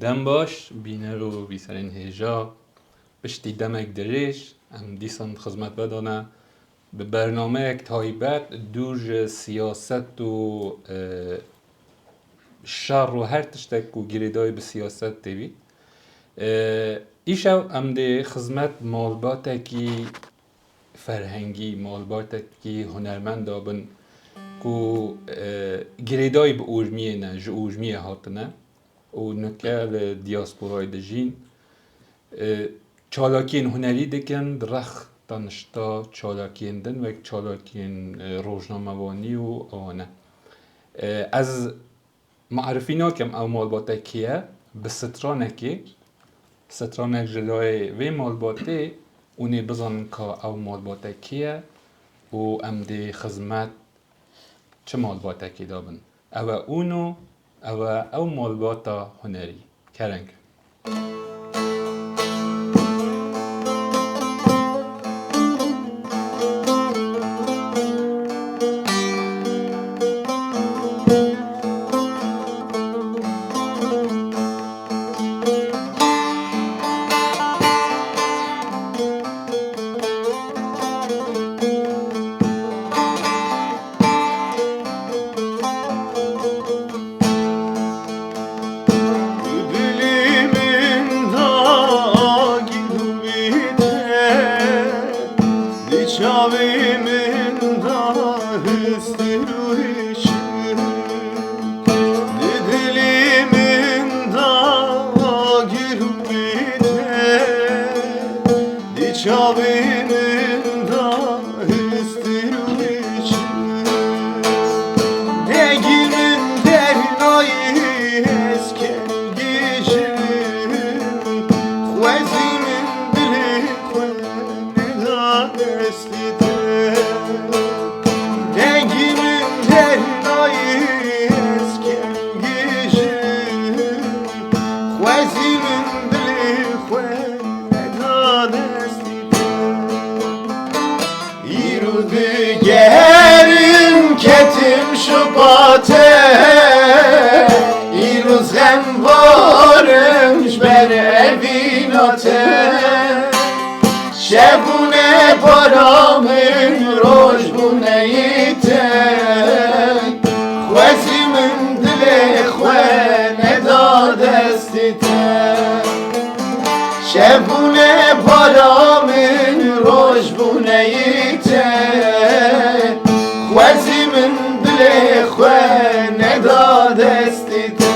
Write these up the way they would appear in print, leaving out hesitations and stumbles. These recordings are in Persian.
دم باش بینه رو بیسرین هجا پشتی دمک دریش ام دیسان خدمت بدانه به برنامه یک تایبت دوج سیاست و شر و هر تشتک و گریدای به سیاست تیوی ایشو ام دی خدمت مالباته کی فرهنگی مالباته کی هنرمند دابن کو گریدای به اوجمیه نه جو اوجمیه هاتنه و نکل دیاسپورای دجین چالاکین هنری دکن درخ دانشتا چالاکین دن و چالاکین روزنامه‌وانی و آنه از معرفینا کم او مالباته کیه به سترانه جلوی و مالباته اونی بزن که او مالباته کیه و ام دی خدمت چه مالباته کی دابن او مالباتا هنری کرنگ شبونه بارامن روشبونه ایتن خوزی من دل خواه ندادستیتن شبونه بارامن روشبونه ایتن خوزی من دل خواه ندادستیتن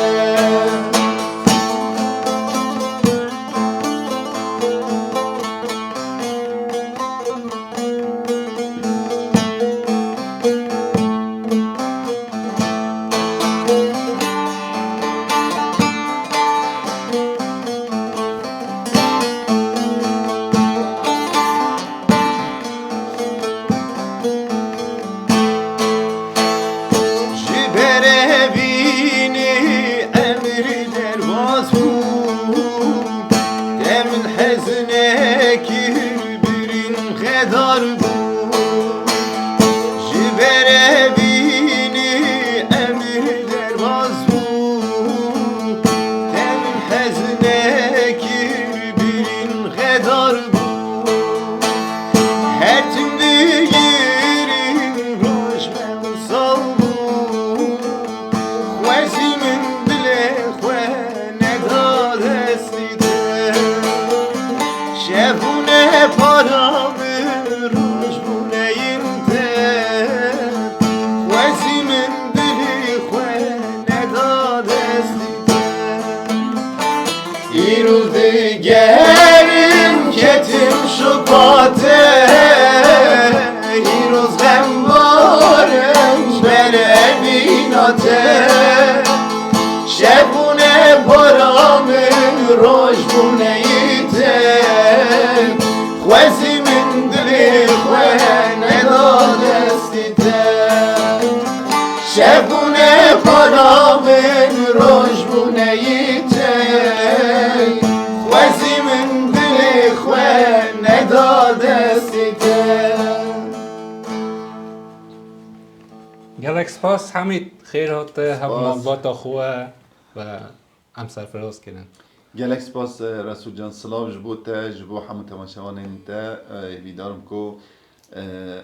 گرم کتیم شپاته این روز غمبارم بره بیناته شبونه بارامن روشبونه ایته خوزی من دلی خواه ندادستیته شبونه بارامن روشبونه ایته خوزی من دل خواه ندادستیته گلک سپاس حمید خیر هاته هم مالباتا خواه و ام سرفراز کردن. گلک سپاس رسول جان سلاو جبو تا جبو همه تماشاوان تا ویدارم کو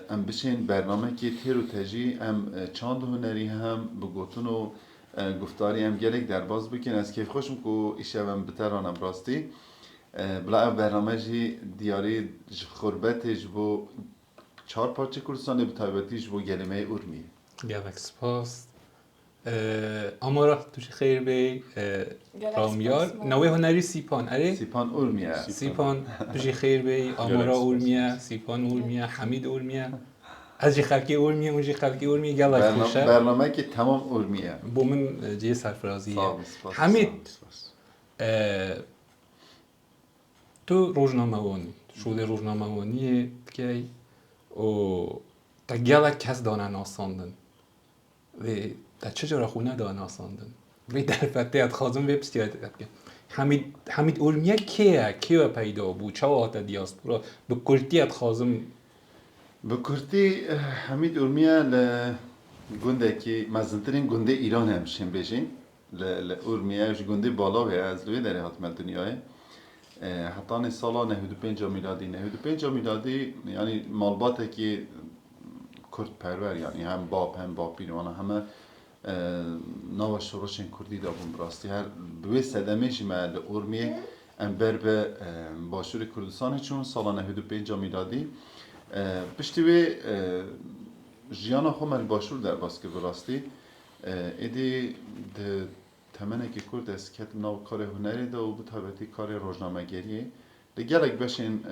ام بشین برنامه که تیر و تجی ام چند هنری هم بگوتون و گفتاری هم گلک در باز بکن از کیف خوشم کو ایشه هم بترانم راستی بلا برنامه جی دیاری خربت جبو 4 پارچه کردستانی به تایبتی جبو گلمه اورمی گلک سپاس. آمارا توش خیر بی رامیار نوی هنری سیپان اره سیپان اورمیه سیپان توش خیر بی آمارا اورمیه سیپان اورمیه حمید اورمیه از جی خلکی اورمیه اون جی خلکی اورمیه گلک خوشه برنامه که تمام اورمیه بو من جی سرفرازیه سپاس. حمید تو روزنامه وانی شده روزنامه وانیه که او تا گلک کس دانه ناساندن و تا چجورا خونه دانه ناساندن و در فتیت خازم ویبستیت که حمید اورمیه کیه پیدا بود چه وقت دیاسپورا به کلتیت خازم به کردی حمید اورمیه گنده که مزنترین گنده ایران همشین بجین اورمیه گنده بالا و از لوی در حتما دنیای حتی سال 95 میلادی 95 میلادی یعنی مالباته که کرد پرور یعنی هم باب پیروانه همه ناو شروشین کردی دابون براستی هر دوی صدمه جمعه اورمیه ام بر به باشور کردستان چون سال 95 میلادی پشتیوی جیانا خومل باشور در باسکه براستی ایدی تمنه که کرد است که ناو کار هنری ده و بطابتی کار روزنامه گریه لگلک بشین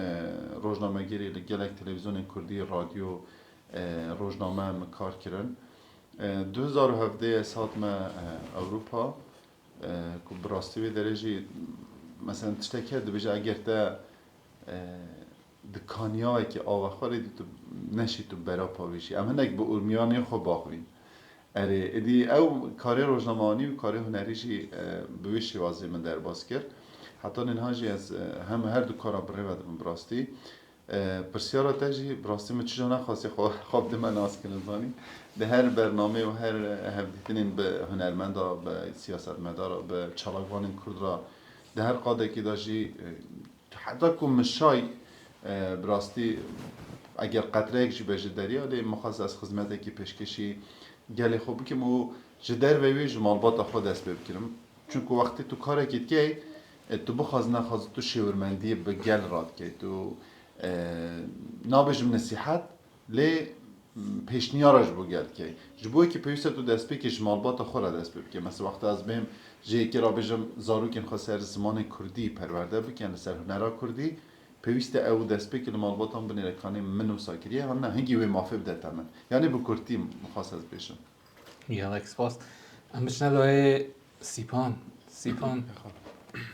روزنامه گری لگلک تلویزیون کردی رادیو روزنامه مکار کرن 2017 ساعت ما اروپا که براستی به درجه مثلا تشتکر ده بجه اگر تا دکانیایی که آوخاری دی تو نشی تو برا پاویشی اما هنگ به اورمیانی خوب باخوین اره ادی او کاری روزنامه‌ای و کاری هنریشی به ویشی واضح من در باز کرد حتی نهاجی از هم هر دو کارا بره و براستی پرسیارا تاجی براستی من چجا نخواستی خواب ده من آس کنن زانی ده هر برنامه و هر هفدیتنین به هنرمندا به سیاستمدارا به چالاکوان کرد را ده هر قاده که داشی حتی که مشای براستی اگر قطره یک جی بجه دریا ده مخصوص از خدمتی که پیشکشی گلی خوبی که مو جدر وی جمالبات خود دست بکنم چون که وقتی تو کار کید که تو بخواز نخواز تو شورمندی به گل راد که تو نابجم نصیحت لی پیشنیارش بو گل که جبوی که پیوسته تو دست بی که جمالبات خود دست بکنم مثل وقتی از بهم جه که را بجم زارو کن خواست هر زمان کردی پرورده بکن سر هنرا کردی پیوسته او دست بی که جمالبات هم بنیره کانی منو ساکریه هم نه هنگی وی مافی بدت من یعنی به کردی مخواست از بیشم گلک سپاس ام بشنه دای سیپان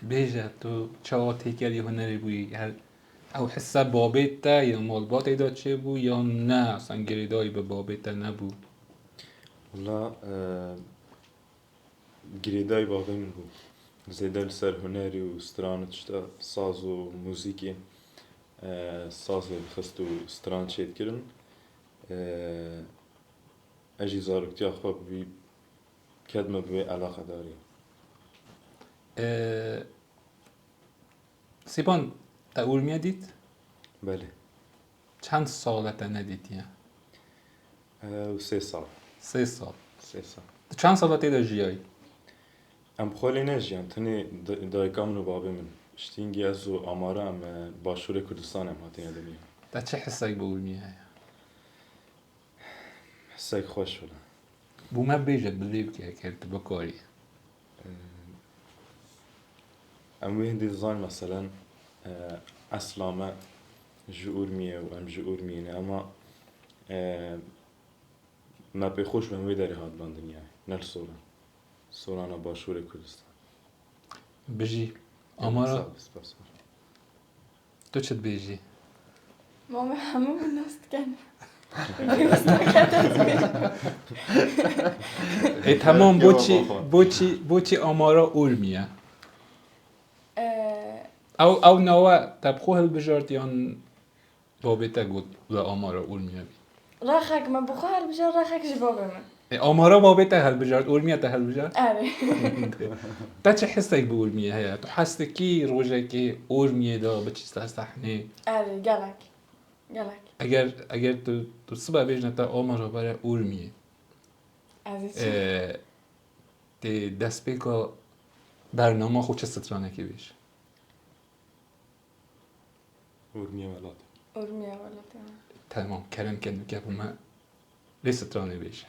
بیجه تو چه تیکری هنری بوی هر او حسه بابیت تا یا مالبات ایدا چه بو یا نه اصلا گریدایی به بابیت تا نبو والله گریدای باقی من بو زیده لسر هنری و ستران تشتا ساز و موزیکی ساز خست و ستران چید کرن اجی زارکتی خواب بی کدمه بوی علاقه داری سیپان تا اورمیه دید؟ بله چند سالت ندیدی؟ و 3 سال 3 سال 3 سال چند سالت ایدا جیایی؟ ام بخوالی نجیم تنی دایکامن و بابی من شتینگی از و آماره ام باشور کردستان هم هاتی ندنیم تا چه حسایی به اورمیه هیا؟ حسک خوش بودن بو ما بیجه بلیب که کرد بکاری ام وی هندی زان مثلا اسلامه جور میه و ام جور میه نه اما ما پی خوش بهم وی داری هات باندن یعنی نل سورانا باشور کردستان بجی آمارا سپاس تو چت بیجی؟ ماما همه بناست کنه ای تمام بوچی آمارا اورمیه او نوا تبخو هل بجارت یان بابیتا گود و آمارا اورمیه بی راخك ما بخار بجار راخك جبابه من آمارا بابت هل بجارد أورمية هل بجارد آره تا چه حسك بأورمية هيا تو حسك كي روجك أورمية دا بتشي تستحني آره گلک اگر تو صبح بيجنا تا آمارا برای أورمية از چی؟ تی دست بکا برنامه خود چه سترانه که بیش ورمية ولات ارمیه والا تمام کرم کنو که ما لی سترانه بیش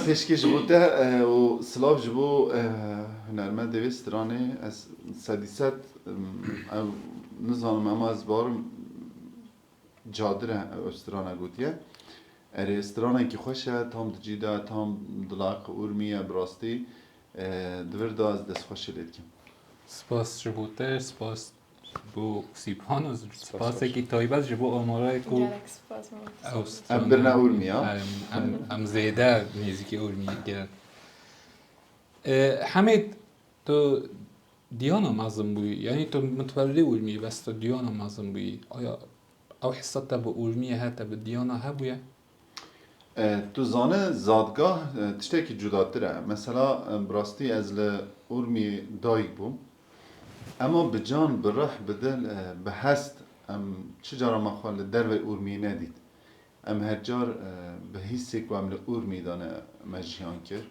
پشکش بوده و سلاف جبو هنرمند دوی سترانه از سدیست نظام اما از بارم جادر استرانه گوتیه اره استرانه که خوشه تام دجیده تام دلاق ارمیه براستی دور دا از دست خوشه لید کم سپاس جبوتر سپاس بو سیپان و سپاس که تایبت جبو آمارای کو گلک سپاس مولد ام برنا ارمیه ام زیده نیزی ارمیه گرن حمید تو دیانا مازم بوی یعنی تو متولي ارمیه بس تو دیانا مازم بوی آیا او حسات با ارمیه هتا به دیانا هبویه تو زانه زادگاه تشتکی جداتره مثلا براستی از ارمی دایگ بوم اما به جان به روح بدل به هست ام چجارا مخال در و ارمی ندید ام هر جار به حسک و ام ارمی دانه مجیان کرد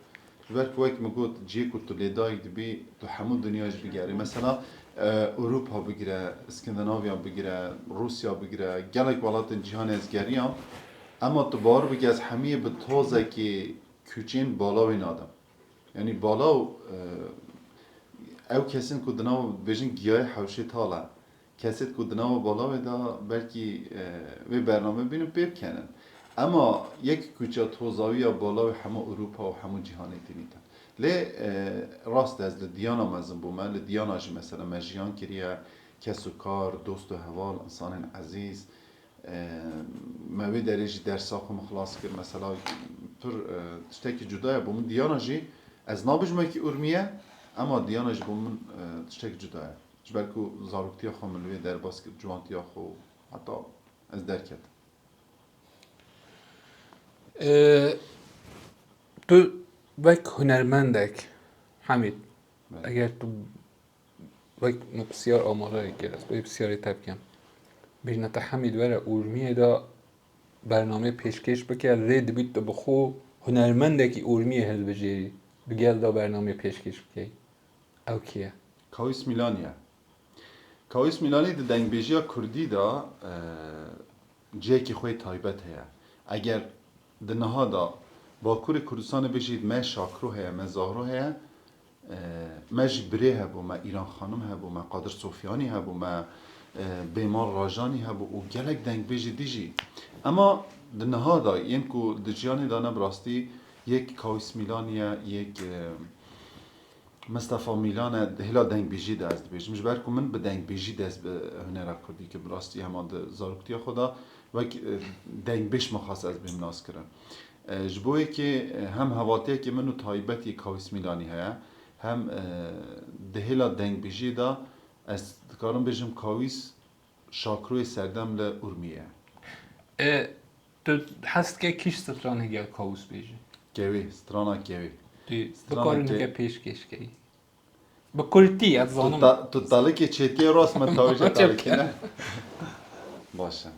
برک وقت مگوت جی کو تو لیدایگ دبی تو همون دنیاش بگیری مثلا اروپا بگیره اسکاندیناویا بگیره روسیا بگیره گلک ولات جهان از گریام اما تو بار بگی از همه به توزه که کوچین بالا وین آدم یعنی بالا او کسین که دناو بیشن گیاه حوشی تاله کسید که دناو بالا ویدا بلکی وی برنامه بینو پیب کنن اما یک کوچه توزاوی بالا و همه اروپا و همه جهانی تینیدن لی راست از دیانا مزن بومه لی دیانا جی مثلا مجیان کریه کس و کار دوست و حوال انسان عزیز موی درجی درسا خو مخلاص کرد مثلا پر تشتکی جدایه بومن دیانا جی از نابجمه که ارمیه اما دیانا جی بومن تشتکی جدایه جبرکو زاروکتی خو ملوی در باس کرد جوانتی خو حتی از درکت تو وک هنرمندک حمید اگر تو وک بسیار آمارایی کرد و بسیاری تبکم بیشتر تا حمید وره ارمیه دا برنامه پیشکش بکرد رید بیت تو بخو هنرمندکی ارمیه هل بجیری بگل دا برنامه پیشکش بکی او کیه؟ کاویس میلانیه کاویس میلانی ده دنگ بیجیا کردی دا جیکی خوی تایبت هیا اگر دنها دا باکوری کردستان بجید ما شاکرو هیا ما زهرو هیا ما جبری هبو ما ایران خانم هبو ما قادر صوفیانی هبو ما بیمار راجانی هبو و گلک دنگ بجید دیجی اما دنها دا این کو دجیانی دانه براستی یک کاویس میلانیا یک مصطفی میلان هلا دنگ بیجی دست بیش مش برکو من به دنگ بیجی دست به هنر کردی که براستی همان زارکتی خدا و دنگ بیش مخصص از بیم ناس کردن جبوی که هم هواتی که منو تایبتی کاویس میلانی هیا هم دهلا دنگ بیجی دا از کارم بیشم کاویس شاکروی سردم ل ارمیه تو هست که کیش ستران هگه کاوس بیجی گوی سترانا گوی بکارن هگه پیش کش کی با کلتی از زانم تو تاله که چیتی راست متاویجه تاله که نه باشه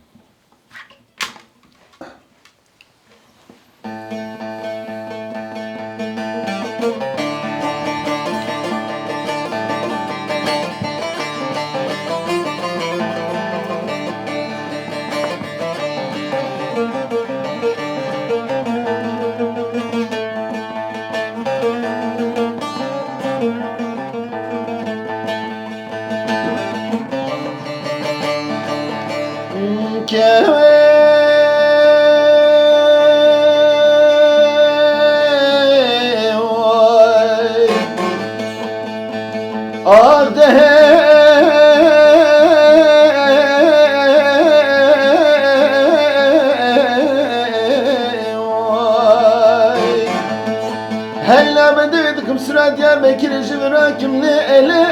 هلا بديتكم سرعة ديار بكر جبراكم ليلة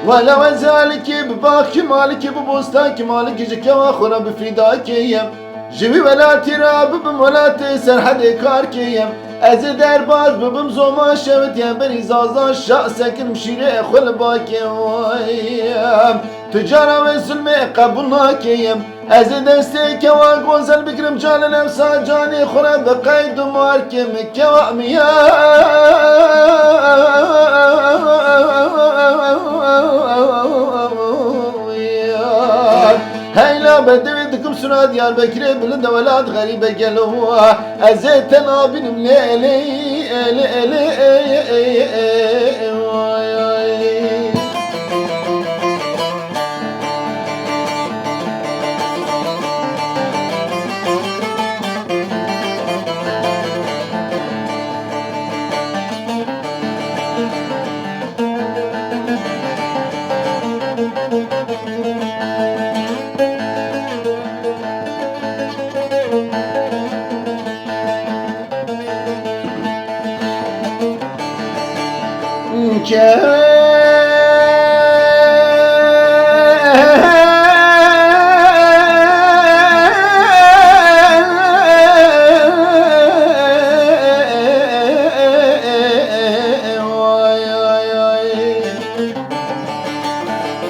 ولو ذلك بباك مالك ببوستاك مالك جك واخرى بفداك يم جبي ولا تراب بم ولا تسر حد كاركيم از درباز ببم زوما شوت يم بني زازا شاسك مشيري خل باكيم تجارة وسلمي قبول ناكيم از دستي كوا غوزل بكرم جان نفسا جاني خرا بقيد ماركم كوا هيلا بدويدكم سنة ديار بكري بلند ولاد غريبة قالوا أزيتنا بنم ليلي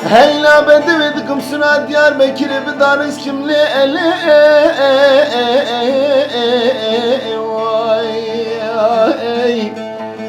هيلا بدويدكم سنة ديار بكري بدارس كم ليلي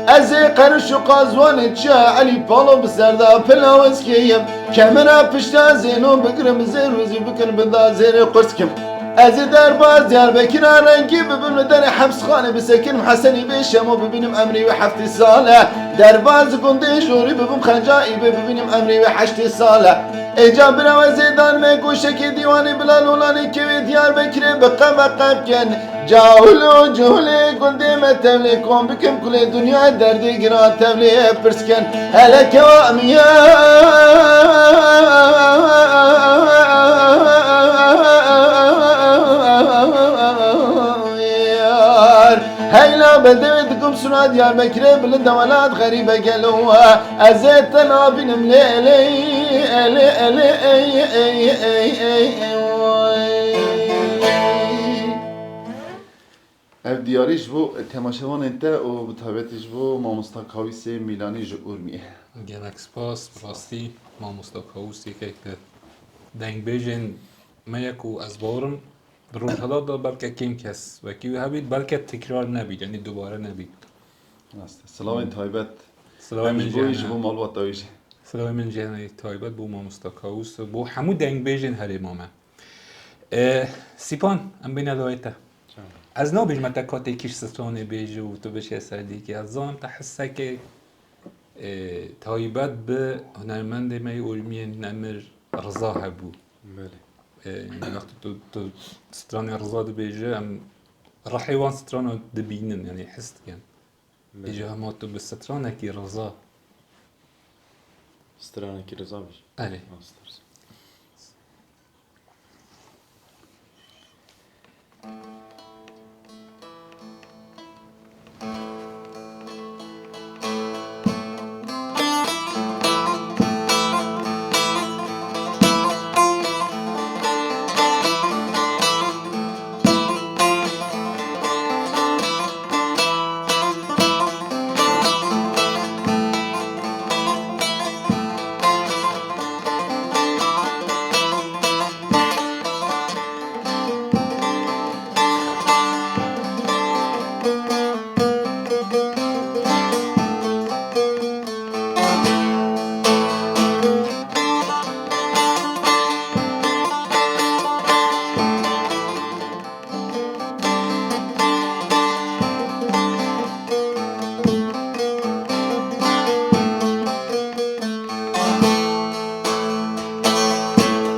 ازي قرش و قازوان تشا علي بالو بسردا بلاوز كيم كاميرا بشتا زينو بقرم زين وزي بكن بدا زين قرسكم ازي درباز ديار بكرا رنگي ببن داري حبس خانه بسكن حسني بشمو ببينم امري وحفتي صالة درباز قندي جوري ببم خنجائي ببينم امري وحشتي صالة اجاب روزيدان مگوشك ديواني بلالولاني كوي ديار بكري بقب كن جاولو جولي قندي متولي كون بكم كل دنيا دردي قران تولي برسكن هلا كواميا هيلا بدويدكم سنة ديار بكري بلند ولاد غريبة قالوا أزيتنا بنم ليلي اف دیاریش بو تماشاوان انته و بطابعتش بو مامستا کاویس میلانی جو ارمیه گلک سپاس براستی ما مستاکاوسی که دنگ بیجن میکو از بارم روز حالا دا بلکه کم کس و کیو هبید بلکه تکرار نبید یعنی دوباره نبید سلام تایبت سلام همش بویش جانم. بو مال واتایش سلام من جنای تایبت بو مامستا کاوس بو همو دنگ بیجن هری ماما سیپان ام بین دایته از نو بیج متا کاتی کیش ستونه بیج و تو بشه سردی که از آن تحسه که تایبت به هنرمند می علمی نمر رضا هبو بله وقت تو ستران رضا دو بیجه ام رحیوان ستران دبینن یعنی حست کن بیجه هم تو به سترانه کی رضا سترانه کی رضا بیش آره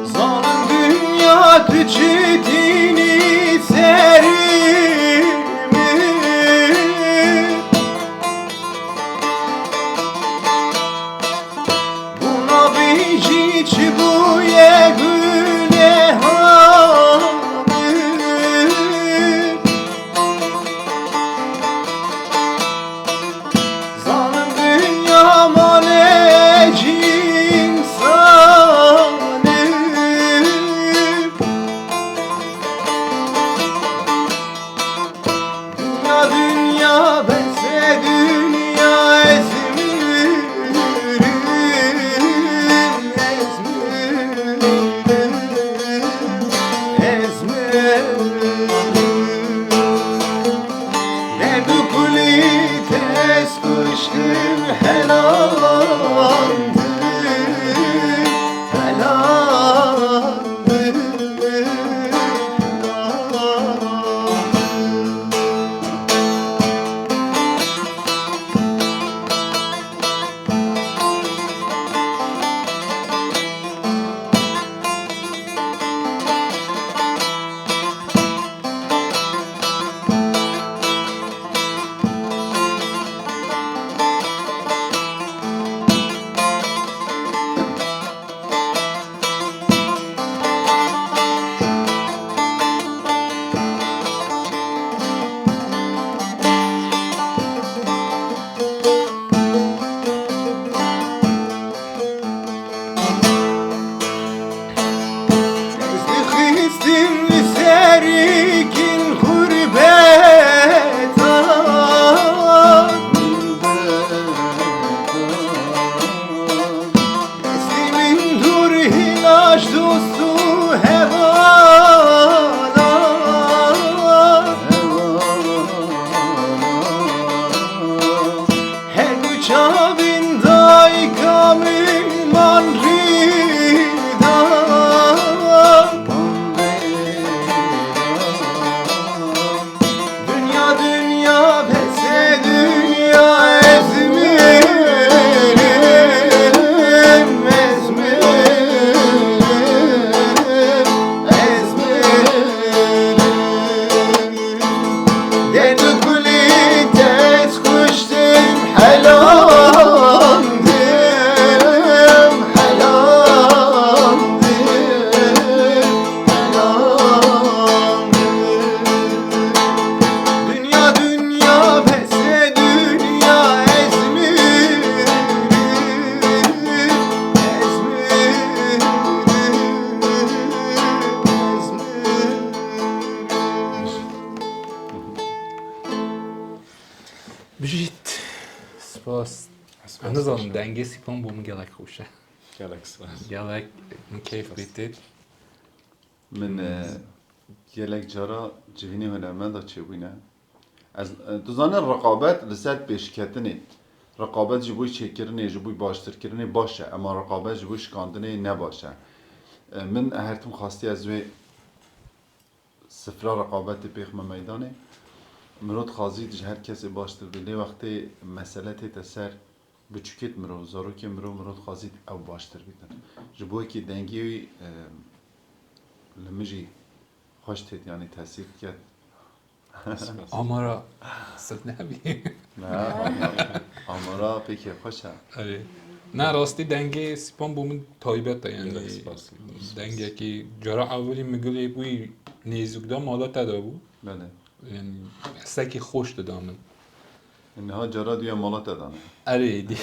Zalim dünya tüçetini serimi Buna bici çibuye günehanı Zalim dünya maneci insanı Dünya dünya bense dünya ezmirim Ne dukuli tez kuştum helallandım سپاس هنوزم دنگه سیپان بوم گلک خوشه گلک سپاس گلک من کیف بیتید من گلک جارا جهینی هنرمند چه بینه از دوزان رقابت لسات پیشکتنی رقابت جبوی چکرنه جبوی باشتر کردنه باشه اما رقابت جبوی شکاندنه نباشه من هرتم خواستی از وی سفرا رقابت پیخم میدانه مرود خازید هر کسی باشتر بله وقتی مسئله تسر بچکت مرو زارو که مرود خازید او باشتر بیدن جبوی که دنگی لمجی خوش تید یعنی تاثیر کرد آمارا صد نبی نه آمارا پیکی خوشه آره نه راستی دنگه سپان بومن تایبت یعنی گلک سپاس. دنگه که جرا اولی مگلی بوی نیزوک دا مالا تدا بو بله یعنی سکی خوش دادامن اینها جرا دوی مالات دادنه آره دی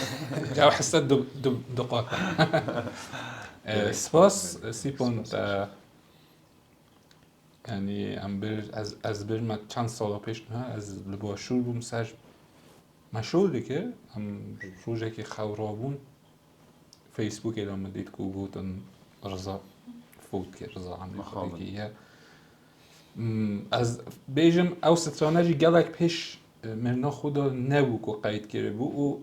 جو حسد دو قاطع سپاس سیپون تا یعنی ام بر از بر ما چند سال پیش نه از لباشور بوم سر مشهوره که ام روزی که خورابون فیسبوک اعلام دید که گفتن رضا فوت کرد رضا عمری خودی از بیجم او سترانجی گلک پیش مرنا خدا نبود که قید کرده بود و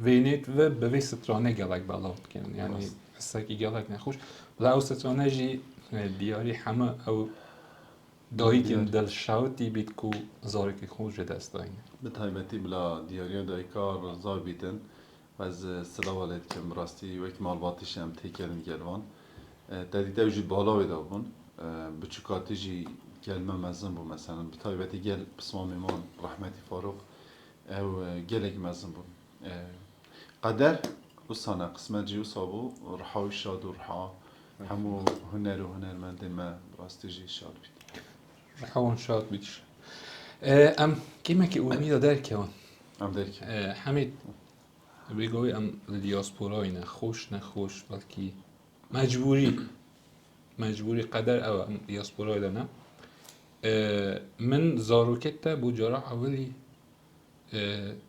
وینیت و به وی سترانه گلک بلاد کن یعنی سکی گلک نخوش ولی او سترانجی دیاری همه او دایی که دل شاوتی بید که زاری که خوش دست داینه به تایبەتی بلا دیاریا دایکار زار بیتن و از سلاو علید که مراستی وقت مالباتیش هم تیکردن گلوان تدیده وجود بالا ویدا بون بچوکاتی جی گلمه مزن بو مثلا به تایبەتی گل بسمام ایمان رحمتی فاروق او گلک مزن بون قدر و سانه قسمت جی و صابو رحاوی شاد و رحا همو هنر و هنرمند ما راستی جی شاد بید حوان شاد بیدش ام کیما که اولمی دادر که ام درک حمید بگوی ام دیاسپورای نخوش نخوش بلکی مجبوری قدر او ام دیاسپورای دانه من زاروکت تا بو جارا اولی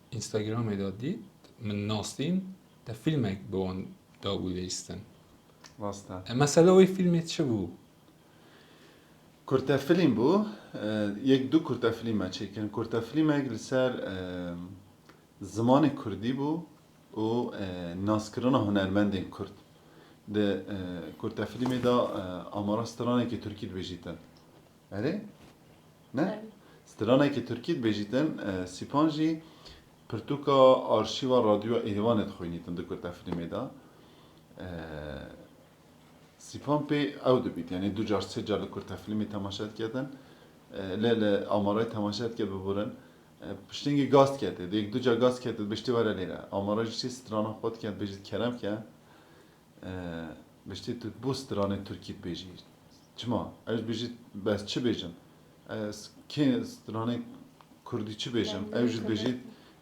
اینستاگرام دادی من ناستین تا فیلمک بوان دابوده ایستن راسته مثلا اوی فیلمت چه بو؟ کورتا فیلم بو یک دو کورتا فیلم چیکن کورتا فیلم اگل سر زمان کردی بو و ناسکران هنرمندین کرد ده کورتا فیلم دا آمارا سترانه که ترکیت بجیتن اره؟ نه؟ سترانه که ترکیت بجیتن سیپانجی پرتوکا آرشیو رادیو ایوانت خوینیتن ده کورتا فیلم دا سیپان پی او دبید یعنی دو جار سه جار کورتا فیلمی تماشات کردن لیل آمارای تماشات کرد ببرن پشتینگی گاست کرده یک دو جا گاست کرده بشتی واره لیره آمارای جسی سترانه خود کرد بجید کرم که بشتی تو بو سترانه ترکیت بجید چما؟ اوش بجید بس چه بجن؟ که سترانه کردی چه بجن؟ اوش بجید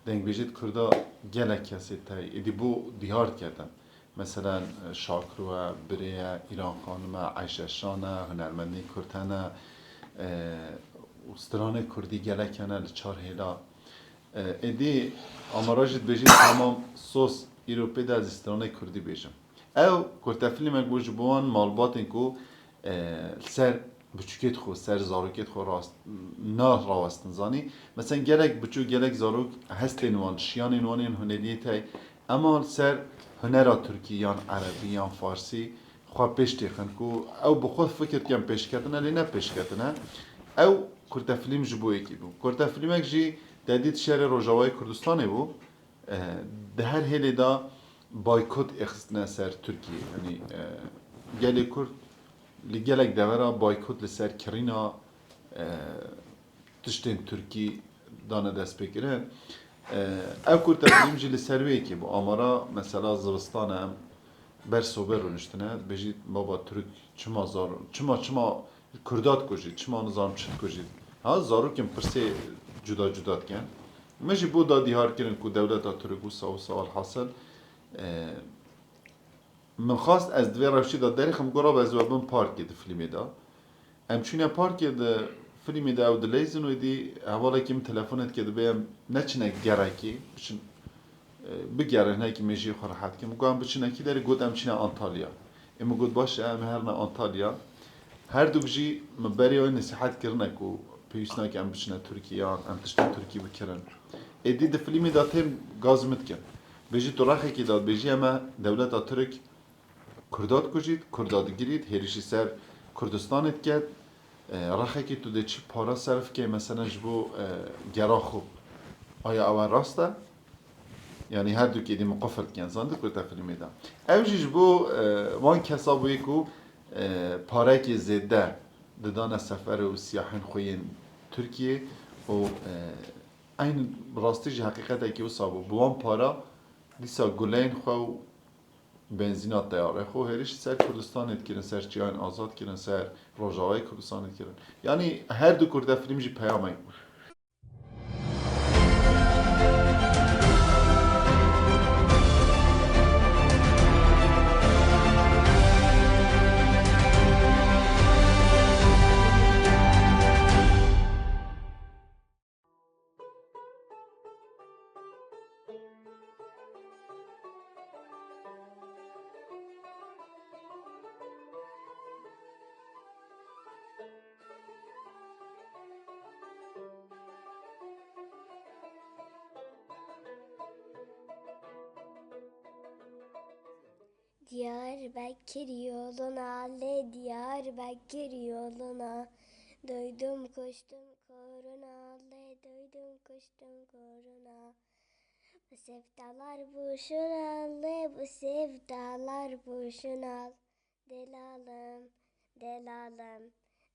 دنگ بجید کردا گلک کسی تایی ایدی بو دیهارد کردن مثلا شاکروه، بریه، ایران خانمه، عایشه شانه، هنرمندی کردانه استرانه کردی گلکنه لچار هیلا ایدی آماراجت بجید تمام سوس ایروپی ده از استرانه کردی بیجم او کرتا فیلم اک بوش بوان مالبات اینکو سر بچوکت خو سر زاروکت خو راست نه راستن زانی مثلا گلک بچو گلک زاروک هستین وان شیان وانین هنریه تای اما سر هنر ترکیان عربی یا فارسی خواه پیش تیخن کو او بخود فکر کم پیش کردنه لی نه پیش کردنه او کرتا فیلم جبو یکی بو کرتا فیلم اک جی دادید شهر روجاوای کردستانه بو ده هر هلی دا بایکوت اخستنه سر ترکیه یعنی گلی کرد لگلک دورا بایکوت لسر کرینا تشتین ترکی دانه دست بگیرن او کرتا فیلم جی لسروی که با آمارا مثلا زبستانه بر صوبر رو نشتنه بجید بابا ترک چما زارو چما کردات کجید چما نظام چید کجید ها زارو کم پرسه جدا کن مجی بو دادی هار کرن که دولت ترک و سوال حاصل من خواست از دوی روشی داد داری خم گرا به زوابن پارکی ده فیلمی دا امچونه پارکی ده فیلمی دا او دلیزن و دی حوالا کم تلفونت که ده بیم نچنه گرکی بچن بگرن هایی که میجی خور راحت که مگوام بچنه کی داری گود امچنه آنتالیا اما گود باشه ام هرنا آنتالیا هر دو بجی مبری های نصیحت کرنه که پیوسنا که ام بچنه ترکیه ام تشتن ترکی بکرن ادی د فیلمی دا تیم گاز متکن بجی تو رخی که داد بجی اما دولت ترک کردات کجید کردات گیرید هریشی سر کردستانت کرد رخی که تو ده چی پارا صرف که مثلا جبو گرا خوب آیا اول راسته؟ یعنی هر دو که دی مقفل کن زنده کرده فیلمی دا اوجیش بو وان کسا بوی که پاره که زده ددان سفر و سیاحین خوین ترکیه و این راستیش حقیقته که او صابو بوان پارا دیسا گلین خو بنزینات تیاره خو هریش سر کردستانت کردن سر چیان آزاد کردن سر روژاوای کردستانت کردن یعنی هر دو کرده فیلم جی پیامه بود Diyarbakır yoluna, le Diyarbakır yoluna. Duydum koştum koruna, le duydum koştum koruna. Bu sevdalar boşuna, le bu sevdalar boşuna. Delalım, delalım,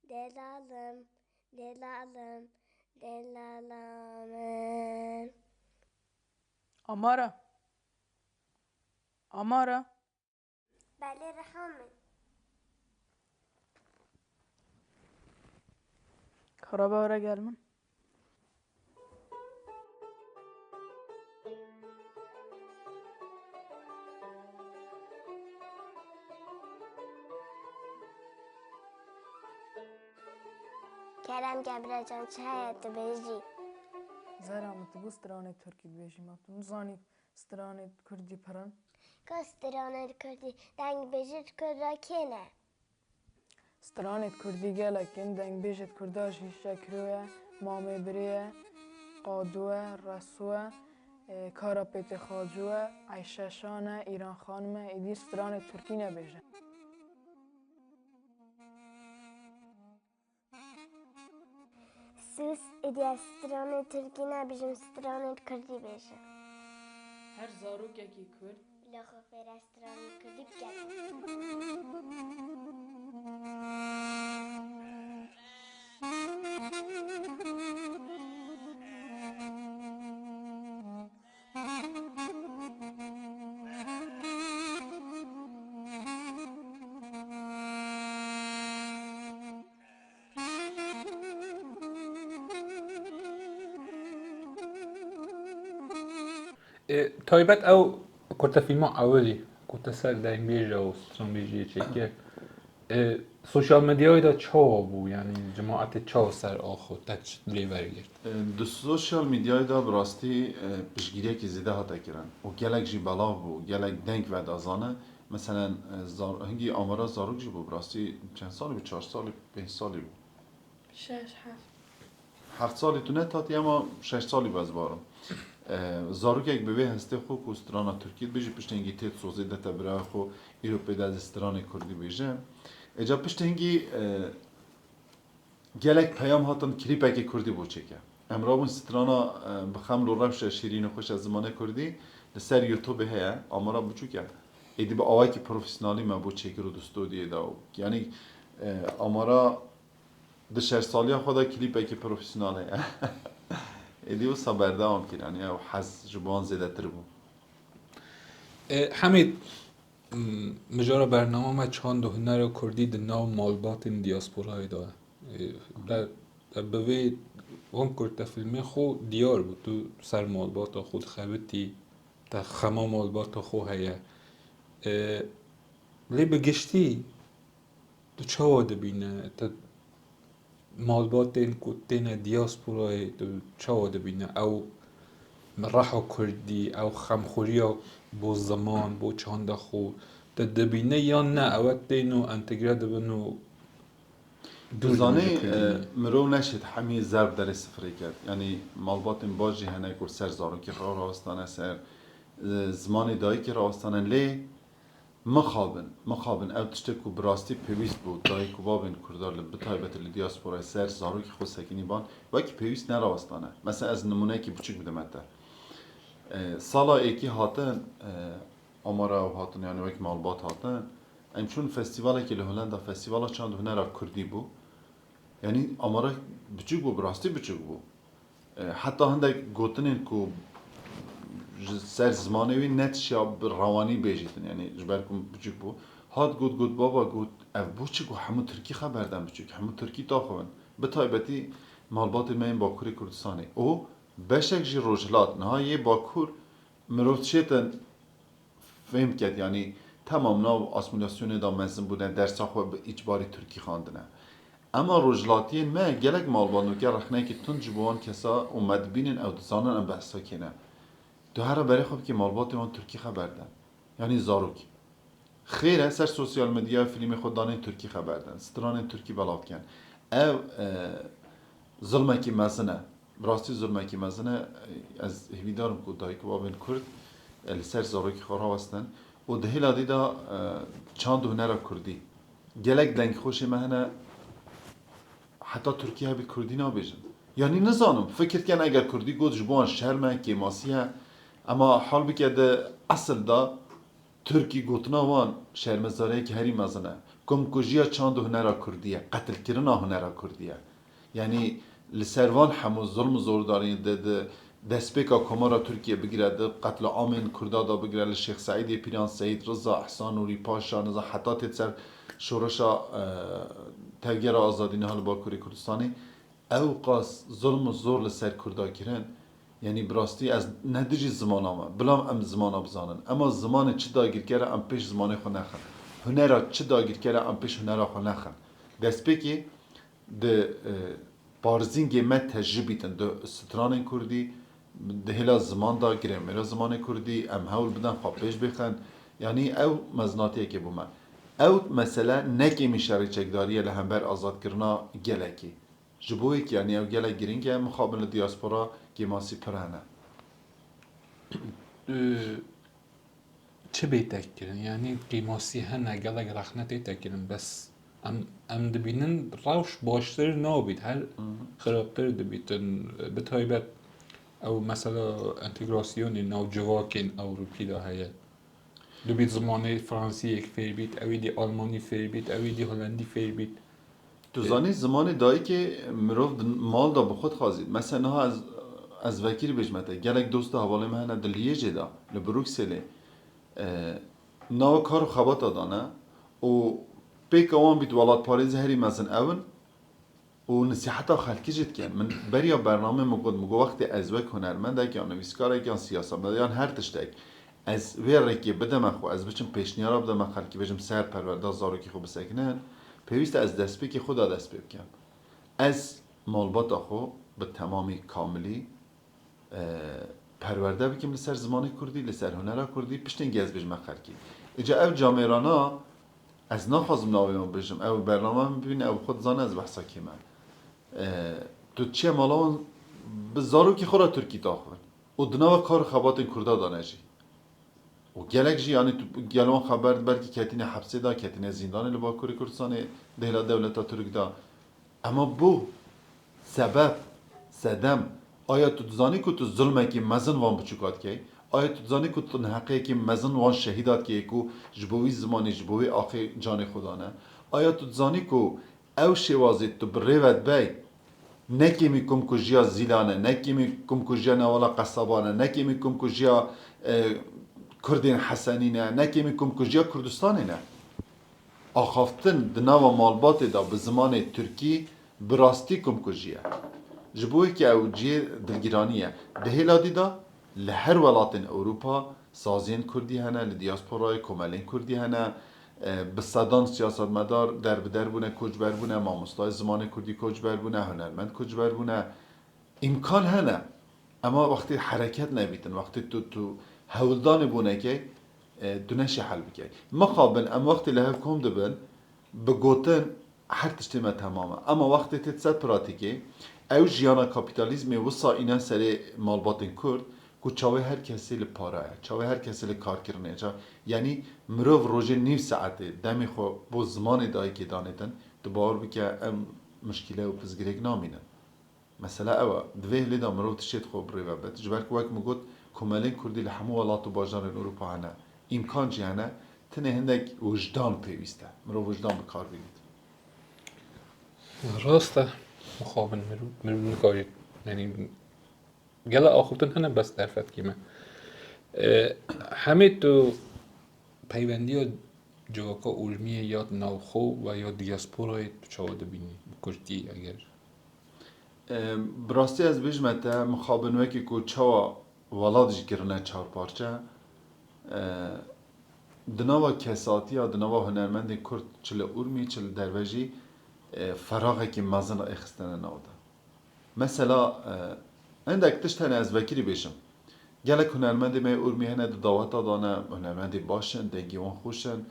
delalım, delalım, delalım. Amara. Amara. بله رحمه خرابه ورا gelmem. Kerem Gebrecan çe hayatı beji. زرامت بو سترانه ترکی بیشی ماتون زانی سترانه کردی پرن Kastırana kırdı. Deng bejit kırda kene. سترانه کردی گلکن دنگ بیشت کرداش شکروه مامه بریه قادوه رسوه کارا پیت خاجوه عیششانه ایران خانمه ایدی سترانه ترکی نبیشه Sus ediyor strane Türkiye bizim strane kırdı beji. هر زاروک اکی کرد Lahı fere strane kırdı gel. تایبەت ئەو کورتە فیلمە ئەوەلی کورتە سەر دەنگبێژە و سترۆمبێژیە چێکە سوشال مدیایدا چاوە بوو یعنی جماعەتی چاو سەر ئاخۆ تەچ لێ وەرگرت د سوشال میدیای دا براستی پشگیری که زیده هاته کرن و گلک جی بلاو بو گلک دنگ و دازانه مثلا هنگی آمارا زاروک جی بو براستی چند سالی بو 4 سالی 5 سالی بو 6 7 7 سالی تو نتاتی اما 6 سالی باز بارم زاروک یک به هسته خو کو استرانا ترکیه بیجی پشت هنگی تیت سوزی دتا برای خو ایروپی دا استران کردی بیجه اجا پشت هنگی گلک پیام هاتن کلیپ اکی کردی بو چکه امرابون سترانا بخم رو روش شیرین خوش از زمانه کردی لسر یوتیوب هیا آمارا بچو که ایدی با آوائی که پروفیسنالی ما بو چکر رو دستو دیه داو یعنی آمارا ده 6 سالی خدا کلیپ اکی پروفیسناله ایدی و صبرده هم کرن یا حس جبان زیده تر بو حمید مجارا برنامه ما چند هنر کردی در ناو مالبات دیاسپورای داره در بوی وان کرده فیلمی خو دیار بود تو سر مالبات خود خبتی در خما مالبات خو هیا لی بگشتی تو چه واده بینه تا مالبات این کتین دیاسپورای تو چه واده بینه او راحو کردی او خمخوری بو زمان بو چند خو دبینه یا نه اوت دینو انتگره دبنو دوزانه مرو نشد همی ضرب در سفری کرد یعنی مالبات باجی هنه کل سر زارو که راستانه سر زمان دایی که راستانه لی مخابن او تشته که براستی پیویست بود دایی که بابین کردار بطایبت دیاسپورای سر زارو که خود سکنی بان وای که پیویست نراستانه مثلا از نمونه که بچک بدم سالا ایکی هاتن آمارا و هاتن یعنی وقت مالبات هاتن ام چون فستیوالی که لهولندا فستیوالا چند هنر کردی بو یعنی آمارا بچوک بو براستی بچوک بو حتی هنده گوتنین که سر زمانه وی نت شاب روانی بیجیتن یعنی جبر کم بچوک بو هات گوت بابا گوت اف بچوک و همون ترکی خبر دم بچوک همون ترکی تاخون بتایبتی مالبات من باکوری کردستانی او بشک جی روجلات نهایی باکور مروت شیطن فهم کرد یعنی تمام ناو اسیمیلاسیون دا مزن بودن درس خو به اجباری ترکی خواندنه اما روجلاتین ما گلک مالبانو که رخنه که تون جبوان کسا اومد بینن او دزانن ام بحثا کنه دو هر برای خوب که مالبات وان ترکی خبر دن یعنی زاروک خیره سر سوسیال مدیا فیلم خود دانه ترکی خبر دن ستران ترکی بلاد کن او ظلمه کی مزنه راستی ظلمه کی مزنه از هویدارم کو دای که بابن کرد لسر زاروک خورا وستن و دهیلا دیدا چند هنر کردی گلک دنگ خوشی مهنه حتی ترکیه بی کردی نابیجن یعنی نزانم فکر کن اگر کردی گود جبوان شرمه که ماسیه اما حال بکرده اصل دا ترکی گوتنا وان شرمزاره که هری مزنه کم کجیا چند هنر کردیه قتل کرنا هنر کردیه یعنی لسروان همو ظلم زور دارین دسپیکا کمارا ترکیه بگیره قتل عامین کردا دا بگیره لشیخ سعید پیران سعید رضا احسان نوری پاشا نزا حتی تیتسر شورشا تغییر آزادی نهال باکوری کردستانی او قاس ظلم و زور لسر کردا کرن یعنی براستی از ندیجی زمان آمه بلام ام زمان بزانن اما زمان چه داگیر کره ام پیش زمان خو نخن هنرا چه داگیر کره ام پیش هنرا خو نخن دسپیکی ده بارزینگ مت تجربیتن ده ستران کردی ده هلا زمان دا گرامر زمان کردی ام هول بدن خو پیش بخن یعنی او مزناتیه که بومن او مثلا نکی میشاری چکداریه لهمبر آزاد کرنا گلکی جبوی که یعنی او گلک گرینگه مخابل دیاسپورا گیماسی پرانه چه بیتک کرن یعنی قیماسی هنه گلک رخنه تیتک کرن بس ام دبینن روش باشتر نابید هر خرابتر دبیتن بتایبت او مثلا انتگراسیون ناو جواکن اوروپی دا هیا دبیت زمانه فرانسی یک فیر بیت اوی دی آلمانی فیر بیت اوی دی هلندی فیر بیت تو زانی زمانی دایی که مروف مال دا بخود خوازید مثلا ها از وکیل بجمته گلک دوست حواله مهنه دلیجه دا لبروکسله ناو کارو خبات دانه و پیک اوان بیت ولاد پاریز هری مزن اون و نصیحتا خلکی جد کن من بریا برنامه مگو وقتی از وک هنرمند که یا نویسکار که یا سیاست مدیان هر تشتک از ویره که بدم خو از بچم پیشنیارا بدم خلکی بجم سر پرورده زارو که خوب سکنن پیوست از دست پی که خدا دست پی بکن از مالبات خو به تمامی کاملی پرورده بکیم لسر زمان کردی لسر هنر کردی پشتین گز بجم خلکی اجا او جامعرانا از نخوازم ناویم بجم او برنامه ببینه او خود زانه از بحثا که من تو چه مالان بزارو که خورا ترکی تاخون و دناو کار خبات کرده دانه جی و گلک جی یعنی تو گلوان خبر بلکه کتین حبسه دا کتین زندان لباکوری کردستان دهلا دولتا ترک دا اما بو سبب صدم آیا تو دزانی که تو ظلمه که مزن وان بچوکات که آیا تو دزانی که تو نحقه که مزن وان شهیدات که کو جبوی زمانی جبوی آخی جان خدا نه آیا تو دزانی که او شوازی تو بریوت بی نکیمی کم کجیا زیلانه نکیمی کم کجیا نوالا قصابانه نکیمی کم کجیا کردین حسنی نه نکیمی کم کجیا کردستانی نه آخافتن دناو مالبات دا به زمان ترکی براستی کم کجیا جبوی که او جی دلگیرانیه دهیلا دیدا لهر ولاتن اروپا سازین کردی هنه لدیاسپورای کمالین کردی هنه بصدان سیاست مدار در بدر بونه کجبر بونه ماموستای زمان کردی کجبر بونه هنرمند کجبر بونه امکان هنه اما وقتی حرکت نبیتن وقتی تو هولدان بونه که دونش حل بکی مقابل ام وقتی له کم دبن بگوتن هر تشتی ما تمامه اما وقتی تتصد پراتیکی او جیانا کاپیتالیزمی وسا اینا سری مالباتن کرد که چاوه هر کسی لپاره چاوه هر کسی لکار کرنه یعنی مروف روژه نیو ساعته دمی خو بو زمان دایی که دانیدن دبار بکه ام مشکله و پزگریک نامینن مثلا اوه دوه لیدا مروف تشید خو بری و بد جبر که وک مگود کمالین کردی لحمو ولات و باجان اروپا هنه امکان جی هنه تنه هندک وجدان پیوسته مروف وجدان بکار بینید راسته مخابن مرو نکارید یعنی گله آخوتن هنه بس درفت کیمه همه تو پیوندی و جواکا اورمیه یا نوخو و یا دیاسپورای تو چاوده بینی کردی اگر براستی از بجمته مخابن وکی که چاوا ولادش گرنه چهار پارچه دناوا کساتی یا دناوا هنرمند کرد چل اورمی چل دروژی فراغه که مزن اخستنه ناوده مثلا عندك تشتنه از وکیلی بشم گلک هنرمند می اورمی هنه دعوت دانه هنرمند باشن دنگیوان خوشن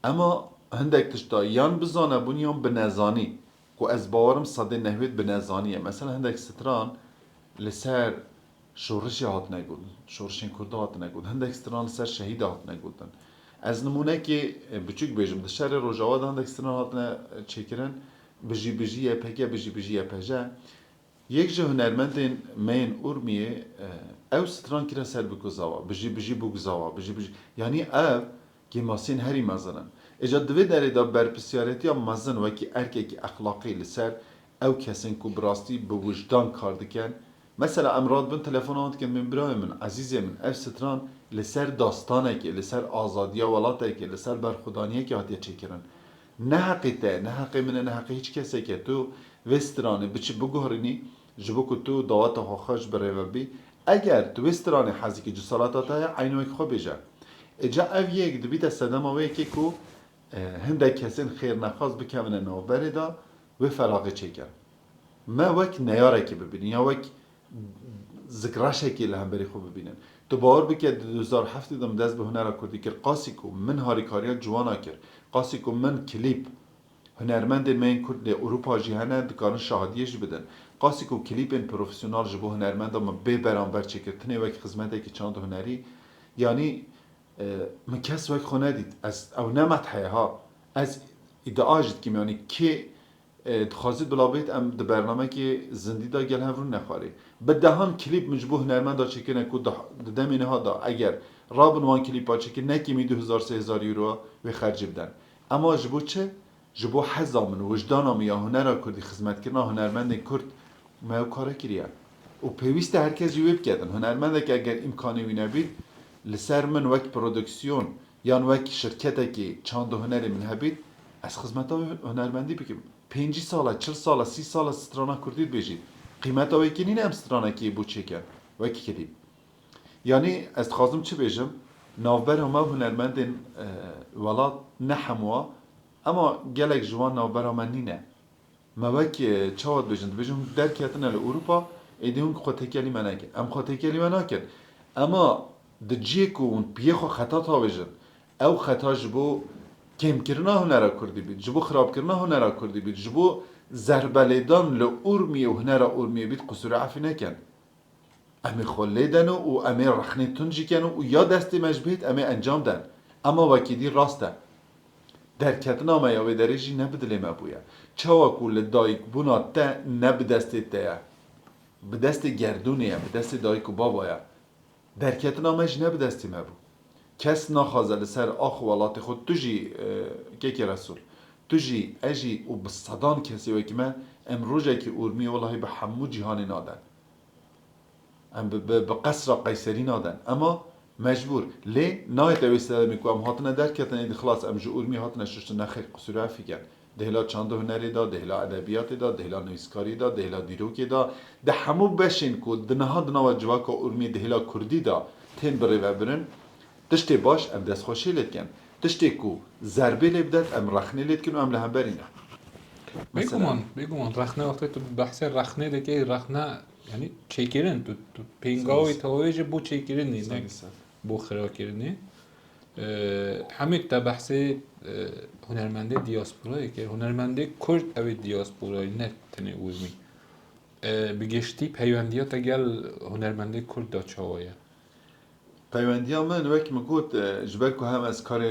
اما عندك تشتا یان بزانه بونیان بنزانی که از باورم صده نهوید بنزانیه مثلا عندك ستران لسر شورشی هات نگودن شورشین کرده هات نگودن عندك ستران لسر شهید هات نگودن از نمونه که بچوک بیجم ده شهر روژاواد عندك ستران هات چکرن بجی یپگه بجی یپجه یک جه هنرمندین مین اورمیه او ستران کرا سر بگذاوا بجی بگذاوا بجی یعنی او گماسین هری مزنن اجا دوی داره دا برپسیارتی یا مزن وکی ارکه که اخلاقی لسر او کسین که براستی به وجدان کار دکن مثلا امراد بن تلفن آمد که من برای من عزیزی من او ستران لسر داستانه که لسر آزادی ولاته که لسر برخودانیه که هاتیه چکرن نه حقیقه نه حقی منه نه حقی هیچ کسی که تو وسترانه بچه بگهرینی جبو که تو دعوت خوش برای و بی اگر تو وسترانه حزی که جسالاتات های عینوی خواه بیجه اجا او یک دبیت صدام آوه که که هنده کسین خیر نخواست بکمنه نو برده و فراغه چکر ما وک نیاره که ببینی یا وک ذکراشه که لهم بری خوب ببینن تو باور بکه 2007 دم دست به هنر کردی که قاسی کو من هاریکاریا جوانا کرد قاسی کو من کلیپ هنرمند من کرد اروپا جهانه دکان شاهدیش بدن قاسی کو کلیپ این پروفسیونال جبو هنرمند ما به برانبر چکرتنه وک خدمته که چند هنری یعنی من کس وک خونه دید از او نمت ها از ادعاجت که میانی که خواستید بلابید ام ده برنامه که زندی دا گل هفرون نخواری بدهان کلیپ مجبوه هنرمند دا چکرنه که دمینه ها دا اگر رابن وان کلیپ ها چکر نکیمی 2000-3000 یورو و خرج بدن اما جبو چه؟ جبو حزامن وجدانم یا هنر کردی خدمت کردن هنرمند کرد ما او کاره کریه و پیوسته هرکس جویب کردن هنرمند که اگر امکانی وی نبید لسر من وک پرودکسیون یا وک شرکته که چند هنری من هبید از خدمت هنرمندی بکیم 5 ساله 40 ساله 30 ساله سترانا کردید بجید قیمت اوی که نیم سترانا که بو چکن وکی کدیم یعنی از خواستم چه بجم نوبر همه هنرمند ولاد نه هموا اما گلک جوان نوبر همه نینه ما وکی چهاد بجم در کتن اروپا ایدیون خود کلی من نکن ام خود کلی من نکن اما دجی کو اون بیخو خطا تا بجن او خطا جبو کم کرنا هنر کردی بید جبو خراب کرنا هنر کردی بید جبو زربلیدان لورمی و هنر اورمی بید قصور عفی نکن امی خلیدن و امی رخنی تنجی کن و یا دستی مجبهید امی انجام دن اما وکیدی راسته در کتنا ما یا درجی نبدلی ما بویا چوا کل دایک بونا تا نبدستی تیا بدست گردونیه بدست دایک و بابایا در کتنا ماش نبدستی ما بو کس نخوازه سر آخ ولات خود توجی که رسول توجی اجی و بصدان کسی و که من امروزه که اورمی والله به همو جهانی نادن ام به قصر قیصری نادن اما مجبور لی نایت اویستاده میکو ام هاتنه در کتن اید خلاص ام جو اورمی هاتنه ششت نخیر قصوره افیگن دهلا چند هنری دا دهلا ادبیات دا دهلا نویسکاری دا دهلا دیروکی دا ده همو بشین کو دنها دنوا جواکا اورمی دهلا کردی دا تین بری و برن تشتی باش ام دست خوشی لید کن تشتی کو ضربه لیبدت ام رخنه لید کن و ام لهم برینه بگومان رخنه وقتی تو بحث رخنه ده که رخنه یعنی چیکرین تو پینگاوی تاویج بو چیکرین نه بو خرا کردنی همه تا بحث هنرمنده دیاسپورایی که هنرمنده کرد او دیاسپورایی نه تنه اورمی بگشتی پیوندیات اگل هنرمنده کرد دا چاوایه پیوندی ها من وکی مگود جبر که هم از کار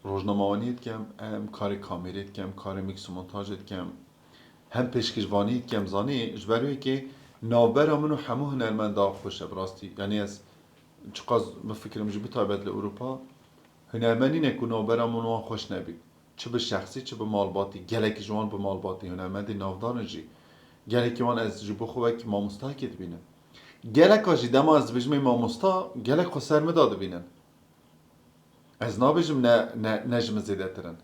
روزنامه‌وانیت کم هم کار کامیریت کم کار میکس و مونتاژت کم هم پیشکشوانیت کم زانی جبروی که نابر منو همه هنرمنده خوشه براستی یعنی از چقدر بفکرم جبی تایبت لاوروپا هنرمندی نکو نابر منو خوش نبید چه به شخصی چه به مالباتی گلک جوان به مالباتی هنرمندی نافدارنجی گلک جوان از جبو خوبه که ماموستا کت بینه گلک آجی دم از بجمه ماموستا گلک خو سر مداده بینن از نابجم نجم زیده ترن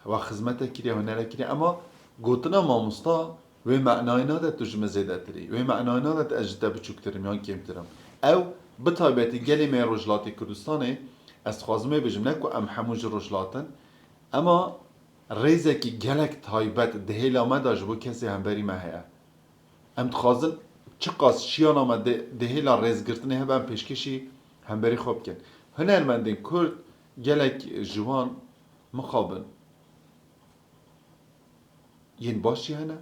و خدمت کری هنره کری اما گوتنا ماموستا و معنای نادت تو جمه زیده تری و معنای نادت اجده بچوکترم یان کم ترم او بطایبتی گلی می رجلاتی کردستانه از خوازمه بجم نکو ام هموج رجلاتن اما ریزه که گلک تایبت دهیل آمد آجبو کسی همبری مهیه ام تخوازن چه قاس شیان آمد دهیل ریز گرتنه هم پیشکشی همبری خوب کن هنرمندین کرد گلک جوان مخابن ین باشی هنه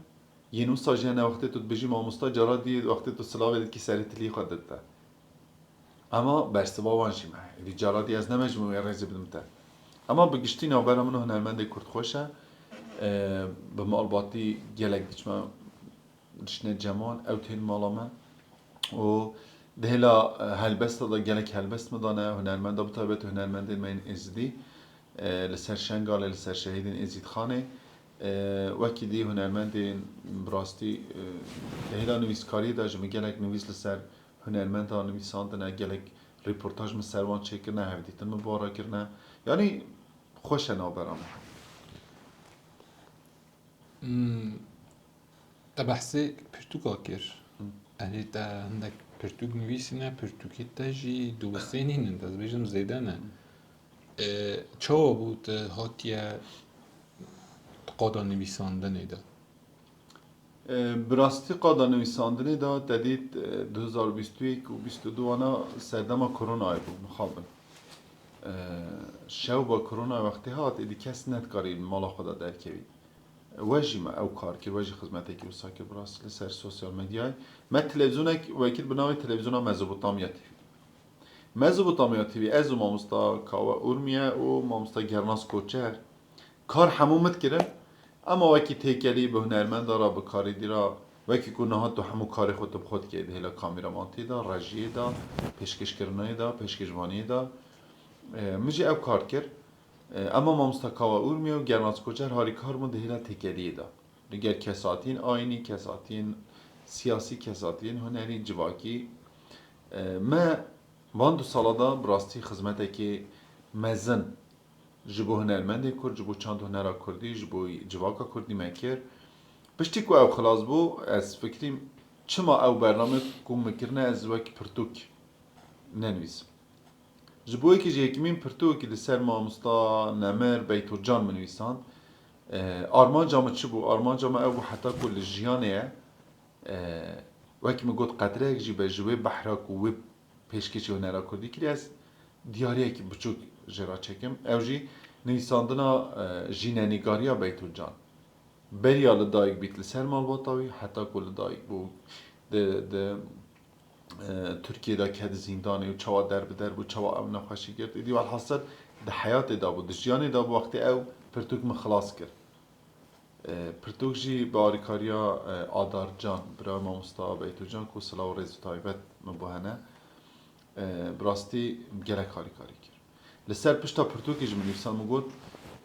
ین استاجی هنه وقتی تو بجی ماموستا جارا دید وقتی تو سلاوه دید که سری تلی خود دید اما برسوا وانشی مه دی جارا دی از نمجموعه ریزی بدم تا اما بگشتی نوبرا منو هنرمند کرد خوشه به مالباتی گلک دیچما دشنه جمال او تین مالامه و دهلا هلبست دا گلک هلبست مدانه هنرمند دا بطابت هنرمند من ازدی لسر شنگال لسر شهیدین ازید خانه وکی دی هنرمند براستی دهلا نویسکاری دا جمع گلک نویس لسر هنرمند ها نویساندنه گلک ریپورتاج مسروان چه کرنه هفدیتن مبارا کرنه یعنی خوشه نابرامه تا بحثی پرتوکا کر یعنی تا هندک پرتوک نویسینه پرتوکی تاجی دوستینی نند از بیشتر زیده نه چه بود هاتیه قادا نویساندنی دا براستی قادا نویساندنی دا دادید 2021 و 22 انا سردما کرونا بود مخابن شو با کرونا وقتی هات ایدی کس ندکاری مالا خدا درکوید واجی ما او کار که واجی خدمتی که وساک براست لسر سوسیال مدیای ما تلویزیونک وکیل بنامی تلویزیون مزوبوتامیا تیوی مزوبوتامیا تیوی از ماموستا کاوا اورمیه و ماموستا گرناس کوچر کار همومت کرد اما وکی تیکلی به هنرمند داره به کاری دیرا وکی گناهات تو همو کار خود بخود کرد هلا کامیرامانتی دا رژی دا پیشکش کردنی دا پیشکشوانی دا مجی او کار کرد اما ماموستا کاوا اورمیه و گرناس کوچر هاری کار مونده هلا تیکلی دا دیگر کساتین آینی کساتین سیاسی کساتین هنری جواکی ما وان دو سالا دا براستی خدمتی که مزن جبو هنرمندی کرد جبو چند هنرا کردی جبو جواکا کردی مکر پشتی که او خلاص بو از فکریم چما او برنامه کم مکرنه از وکی پرتوک ننویسم جبوی که جیکمین پرتوکی لسر ماموستا نمر بیتو جان منویسان آرمان جامع چی بو؟ آرمان جامع او حتی کل جیانه وکی مگود قدره یک جی به جوی بحراک و وی پیشکشی هنرا کردی کلی از دیاریه که بچوک جرا چکم او جی نویساندنا جیننیگاریا بیتو جان بریا لدایک بیت لسر مالباتاوی حتی کل دایک بو ده ترکیه دا که زندانی و چوا در بدر بو چوا او نخوشی کرد ایدی والحاصل ده حیات دا بو ده جیانی دا بو وقتی او پرتوک مخلاص کرد پرتوک جی باریکاریا آدار جان برای ماموستا بیتو جان کو سلا و ریز و تایبت مبوهنه براستی گره کاری کرد لسر پشتا پرتوکی جمع نویسان مگود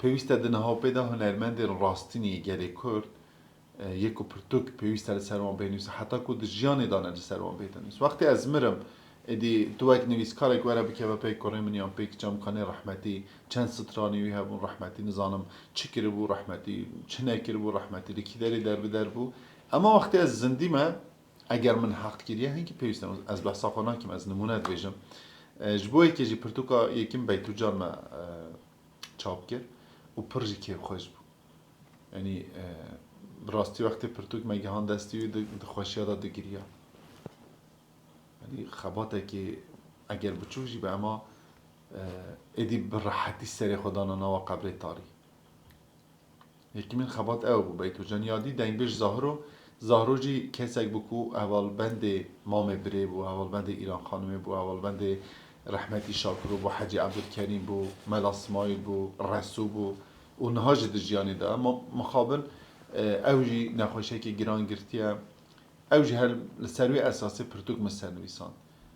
پیوسته دنها پیدا هنرمند راستینی گره کرد یکو پرتوک پیوسته لسر وان بینویسه حتی که ده جیانی دانه لسر وان بینویسه وقتی از مرم ادی تو یک نویس کارک وره بکه و پیک کاری منیام پیک جام کنه رحمتی چند سطرانی وی هبون رحمتی نزانم چی کرده بو رحمتی چه نکرده بو رحمتی لکی داری در بدر بو اما وقتی از زندی ما اگر من حق کریه هنگی پیوسته از بحثا خانه کم از نمونه دویجم جبوی که جی پرتوکا یکم بیتو جان ما چاپ کرد و پرجی که خوش بود یعنی براستی وقتی پرتوک مگهان دستی و خوشی داد دگیریا یعنی خباته که اگر بچوشی به اما ایدی براحتی سری خدا نوا قبر تاری یکی من خبات او بو بیتو جان یادی دنگ بیش زهرو جی کسک بکو اول بند مام بری بو اول بند ایران خانمی بو اول بند رحمتی شاکرو بو حجی عبدالکریم بو ملا اسماعیل بو رسو بو و نهاج دجیانی دا اما مخابل او جی نخوشه که گران گرتیه او جی هر لسروی اساسی پرتوک مسنویسان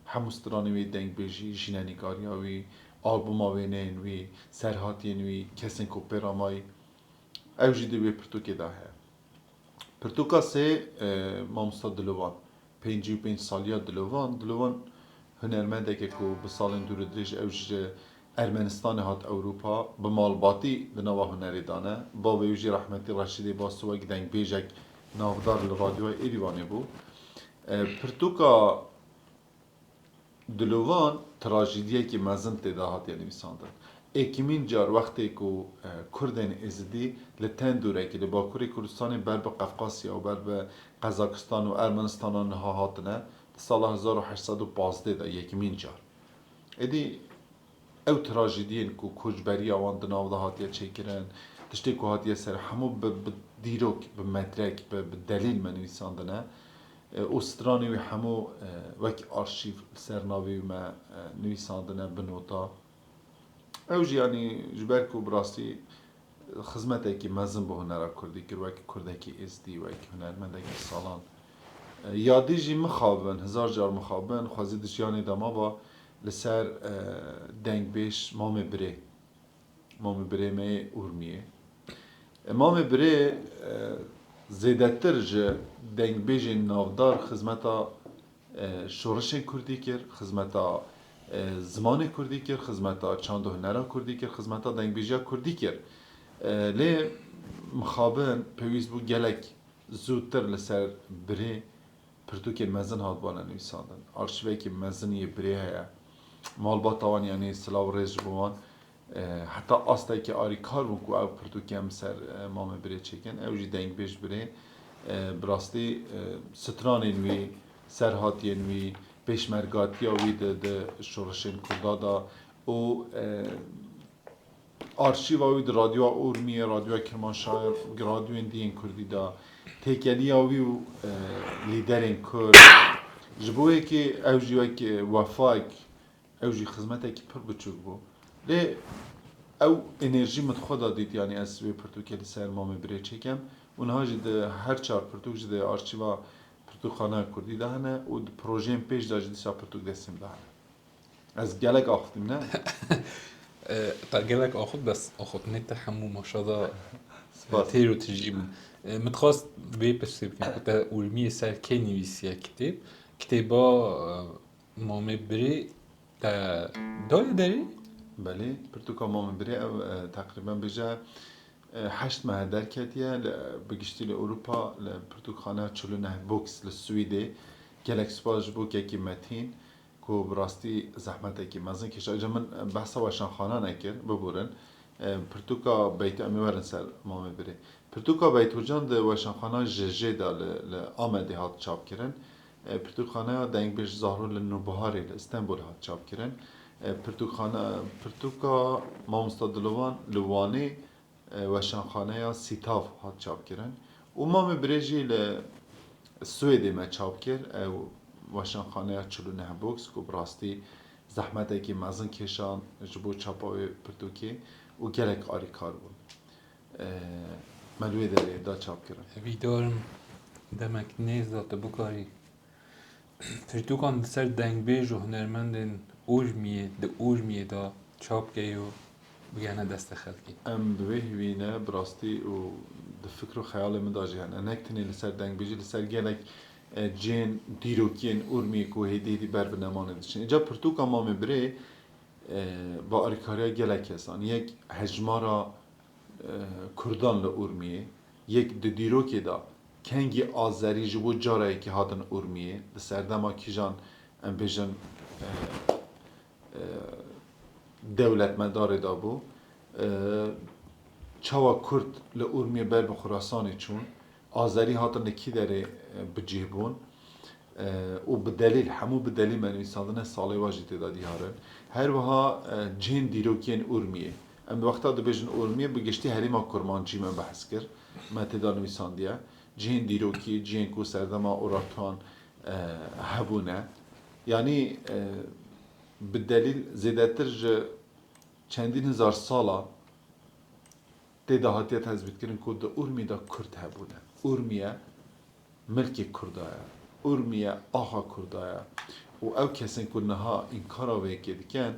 هموسترانی وی دنگ بیجی جینانیگاریاوی آلبوما وینین وی سرهاتین وی کسین کوپرامای او جی دوی پرتوکی دا هست پرتوکا سه مامستا دلوان 55 سالیا دلوان هنرمنده که به سالن دور درش اوج ارمنستان هات اروپا به مالباتی دنوا هنری دانه با ویجی رحمتی رشیدی با سوگ دنگ بیجک نافدار لرادیو ایریوانی بو پرتوکا دلوان تراژدیه که مزن تدا هات یعنی میساندن اکیمین جار وقتی که کردن ازدی لتن دوره که لباکوری کردستان بر به قفقاسیا و بر به قزاقستان و ارمنستان ها هاتنه سال 1815 دا یکیمین جار ادی او تراژدین که کجبری آوان دناو دا هاتیه چه کرن تشتی که هاتیه سر همو به دیروک به مدرک به دلیل منویساندنه استرانی و همو وک آرشیف سرناوی ما نویساندنه بنوتا او یعنی جبر کو براستی خدمتی که مزن به هنر کردی کرد وک کردکی ازدی وک هنرمندکی سالان یادی جی مخابن هزار جار مخابن خوازی دشیانی دما با لسر دنگ بیش مام بره می اورمیه مام بره زیدتر جه دنگ بیش نافدار خدمتا شورش کردی کرد خدمتا زمان کردی کرد خدمتا چند هنرا کردی کرد خدمتا دنگ بیجا کردی کرد لی مخابن پیویز بو گلک زودتر لسر بره پرتوک مزن هات بالا نویساندن آرشیوی که مزنی بره هیا مالبات آوان یعنی سلاو ریز بوان حتی آسته که آری کار بون که او پرتوکی هم سر مام بره چکن او جی دنگ بیش بره براستی سترانین وی سرهاتین وی پیشمرگاتی وی ده شورشین کردادا و آرشیو وی ده رادیو اورمیه رادیو کرمانشاه رادیو دیین کردی دا تیکلی وی و لیدرین کرد جبوه که او جیوه که وفاق او جی خدمته که پر بچوک بو لی او انرژی متخودا دید یعنی از وی پرتوکی لسر مام بره چکم اونها جده هر چار پرتوک جده آرشیو پرتوک خانه کردی دهنه و پروژه پیش دا جدی سا پرتوک دستیم دهنه از گلک آخدیم نه؟ تا گلک آخد بس آخد نت همو ماشاءالله تیرو تجیبون متخواست بی پرسیب کنم که تا علمی سر که نویسیه کتابا مام بره تا داری داری؟ بله پرتوکا مام بره تقریبا بجا 8 ماه درکتیه بگشتی لأوروپا لپرتوکخانه 49 بوکس لسویده گلک سپاش بو که متین کو براستی زحمت که مزن کشا اجا من بحثا وشان خانه نکر ببورن پرتوکا بیتو امی ورن سر مام بره پرتوکا بیتو جان ده وشان خانه ججه دا لآمده هات چاپ کرن پرتوکخانه دنگ بیش زهرو لنوبهاری لإستنبول هات چاپ کرن پرتوکا مامستا دلوان لوانی وشانخانه سیتاف هات چاپ کرن و مام برژی لسویدی ما چاپ کرد وشانخانه 49 بوکس که براستی زحمتی که مزن کشان جبو چاپاوی پرتوکی و گلک آری کار بود ملوی داره دا چاپ کرن ویدارم دمک نیز داته بکاری پرتوکان سر دنگ بیج و هنرمندن اوجمیه دا چاپ که و بگنه دست خلقی ام بوهوینه براستی و فکر و خیال من داجی هن نکتنی لسر دنگ بیجی لسر گلک جین دیروکین اورمی که هیدی بر بنمانه داشتن اینجا پرتوکا مام بره با آریکاریا گلک هستن یک هجمارا کردان لأورمیه یک دیروکی دا کنگی آذری جبو جارایی که هاتن اورمیه لسر دما کیجان ام بیجن دولت مدار دا بو چاوا کرد لأورمیه بر بخراسانی چون آذری هاتن نکی داره بجیبون و بدلیل همو بدلیل منویساندن سالی واجی تدادی هارن هر وها جین دیروکین اورمیه ام وقتا دبیجن اورمیه بگشتی هریما کرمانچی من بحث کرد ما تدا نویساندیه جهن دیروکی جهن کو سردما اوراتان هبونه یعنی بالدلیل زیادتر چندین هزار سالا تدا هاتیت حزبیت کردن که دا اورمی دا کرد هبونه اورمیه ملکی کردایه اورمیه آها کردایه و او کسین که نها این کارا ویکی دیکن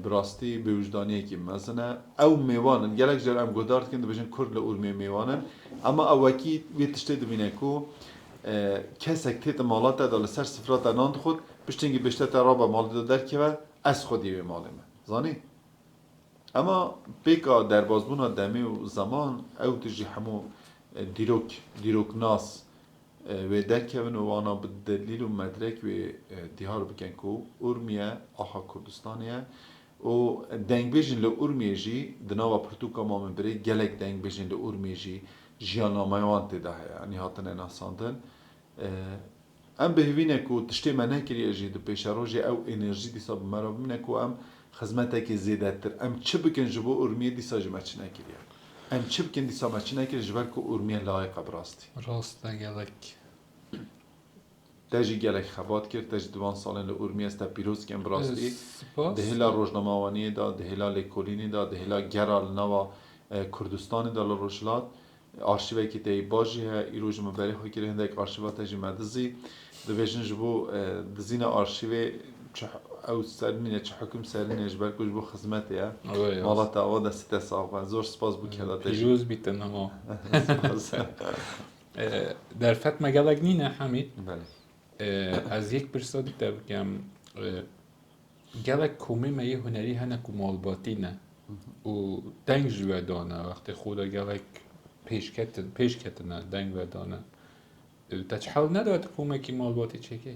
براستی به وجدانیه که مثلا او میوانن گلک جر ام گدارد کن بجن کرد لورمی میوانن اما او وکی وی تشتی دبینه کو کسک تیت مالات دال سر سفرات ناند خود بشتینگی بشتت رابا مال در که از خودی به مالمه زانی اما بیکا در بازبون دمی و زمان او تجی همو دیروک ناس و درکون و وانا بدلیل و مدرک و دیار بکن کو اورمیه آها کردستانیه و دنگ بیجن لورمیه جی دناوا پرتوکا ما من بری گلک دنگ بیجن لورمیه جی جیانا مایوان تیده هیا یعنی هاتن ناساندن ام بهوینه کو تشتی منه کریه جی دو پیش روژی او انرژی دیسا بمرا بمینه کو ام خدمته که زیاده تر ام چه بکن جبو اورمیه دیسا جمعچنه کریه ام چه بکن دیسا مچنه کریه جبر کو اورمیه لایق براستی راست گلک تاجی گلک خبات کرد تاجی دوان سالن لورمی است پیروز کن براستی سپاس دهلا روزنامه‌وانی دا دهلا لیکولینی دا دهلا گرال نوا کردستان دا لروشلات آرشیوی که تی باجی ها ایروج مبری خوی کرد هندک آرشیوات تاجی مدزی دویژن جبو دزین آرشیوی او سرنیه چه حکم سرنیه جبر کج بو خدمتی ها مالات آوا دسته ساقا زور سپاس بو کلا تاجی پیروز بیتن اما در فتمه گلک نینه حمید بله از یک پرساد تا بگم گلک کومی مایه هنری هنه که مالباتی نه و دنگ جوه دانه وقتی خودا گلک پیش کتنه دنگ و دانه تا چه حال ندارد کومه که مالباتی چکه؟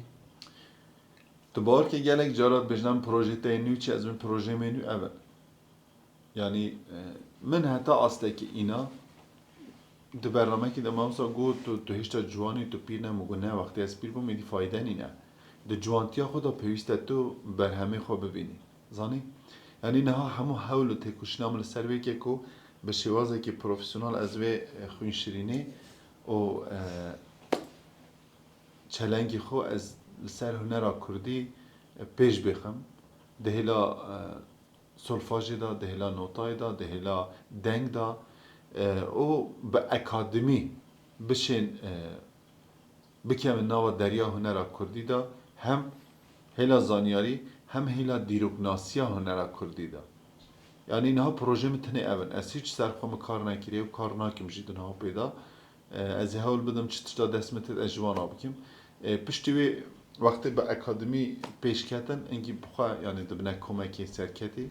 تو بار که گلک جارات بجنم پروژه تینیو چی از من پروژه منو اول یعنی من حتی اصلا که اینا دو برنامه که دمام سا گو تو هشتا جوانی تو پیر نموگو نه وقتی از پیر بومیدی فایده نینه دو جوانتیا خدا پیوسته تو بر همه خواه ببینی زانی؟ یعنی نه همو حول و تکوشنام لسروی که کو به شوازه که پروفیسیونال از وی خوین شیرینی و چلنگی خو از سر هنر کردی پیش بخم دهلا سولفاژی دا دهلا نوتای دا دهلا دنگ دا او به اکادمی بشین بکم ناو دریا هنر کردی دا هم هلا زانیاری هم هلا دیروگناسیا هنر کردی دا یعنی اینها پروژه متنه اول از هیچ سرخوام کار نکریه و کار ناکم جید اینها پیدا از هول بدم چطور دست متد اجوان بکم پشتوی وقتی به اکادمی پیش کردن اینکه بخواه یعنی دبنه کمکی سرکتی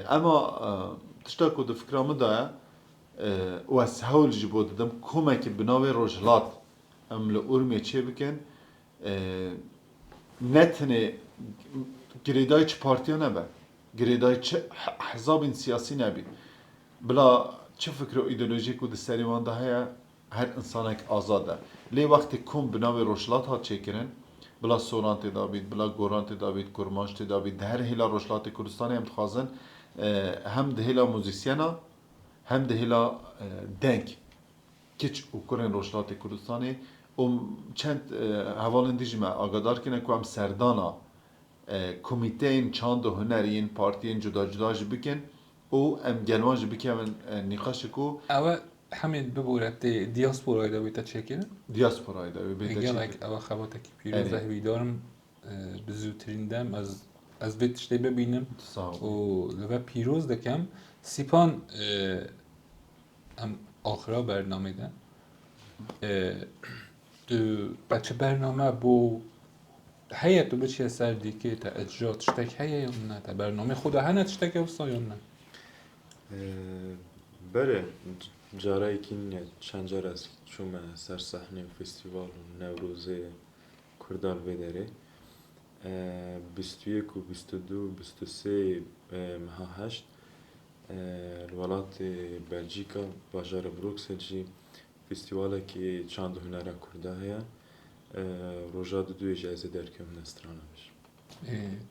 اما تشتا که دو فکرامه داره و از هول جبود دادم کمکی بناوی روجلات ام لورمیه چه بکن نتنه گریدای چه پارتیا نبه گریدای چه حزاب سیاسی نبی بلا چه فکر و ایدئولوژی که دستری وانده هیا هر انسان یک آزاده لی وقتی کم بناوی روجلات ها چه کرن بلا سورانت دابید بلا گورانت دابید کرمانشت دابید هر هیلا روجلات کردستانی هم تخوازن هم ده هیلا موزیسیانا هم ده هیلا دنگ کچ و کرن روشلات کردستانی چند حوالن دیجمه آگادار کنه که هم سردانا کمیته این چاند و هنری این پارتی این جدا جدا جی بکن او ام گلوان جی بکن نقاش کو اوه همین ببورد دیاسپورای دا بیتا چکه؟ دیاسپورای دا بیتا چکه گلک اوه خواته که پیروز هوی دارم بزودترین دم از بیتشتی ببینم و لبه پیروز دکم سیپان هم آخرا برنامه ده بچه برنامه بو هیه تو بچه سر دیگه تا اجرا تشتک هیه یا نه تا برنامه خدا هنه تشتک اوستا یا نه بله جارایی که چند جار از چوم سر صحنه فستیوال و نوروزه کردال بداره 21 و 22 و 23 مها هشت الولات بلژیکا باجار بروکسل جی فستیواله که چند هنره کرده هیا روژا دو اجازه در که من استرانه بشه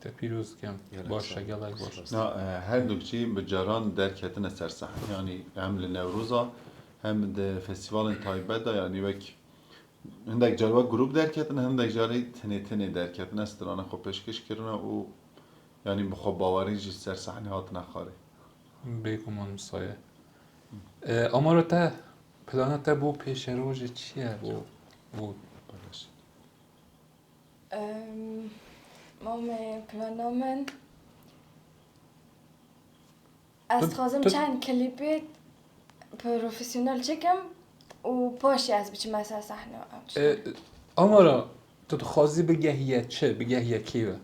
تا پیروز کم باشه گلک باشه. نه هر دوکچی بجاران درکتن سر صحنه یعنی هم لنوروزا هم ده فستیوال تایبت دا یعنی وک هندک جاروا گروپ درکتن هندک جاری تنه درکتن استرانه خو پیشکش کردن و یعنی بخو باوری جی سر صحنه هات نخاره بگمان مسایه امارو تا پلانه تا بو پیش روز چیه بو مام پلانامن از خوازم چند کلیپی پروفیسیونال چکم و پاشی از بچه مثلا صحنه امارو تو خوازی بگهیه چه بگهیه کیوه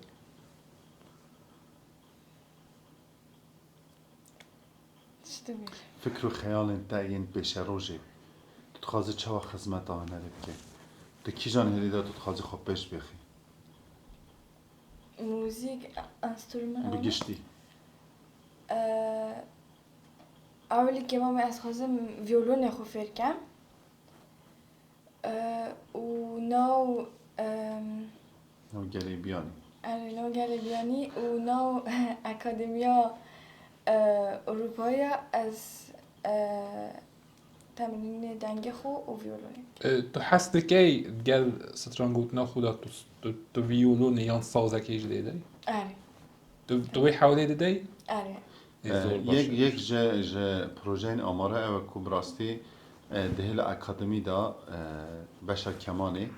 فکر و خیال تاین پیش روزی تو تخوازی چه وقت خدمت آنه بکه تو کی جان هلیدا تو تخوازی خوب پیش بخی موزیک انسترومنت بگشتی اولی که مامی از خوازم ویولون خو فرکم و ناو نو گلی بیانی ناو گریبیانی و ناو اکادمیا اروپایی از تمرین دنگ خو و ویولونی تو حس کی گل سترانگوت نخودا تو ویولون یان سازه کیش دیده آره تو حوالی دیده آره یک پروژه این آماره او کو براستی دهل اکادمی دا بشر کمانی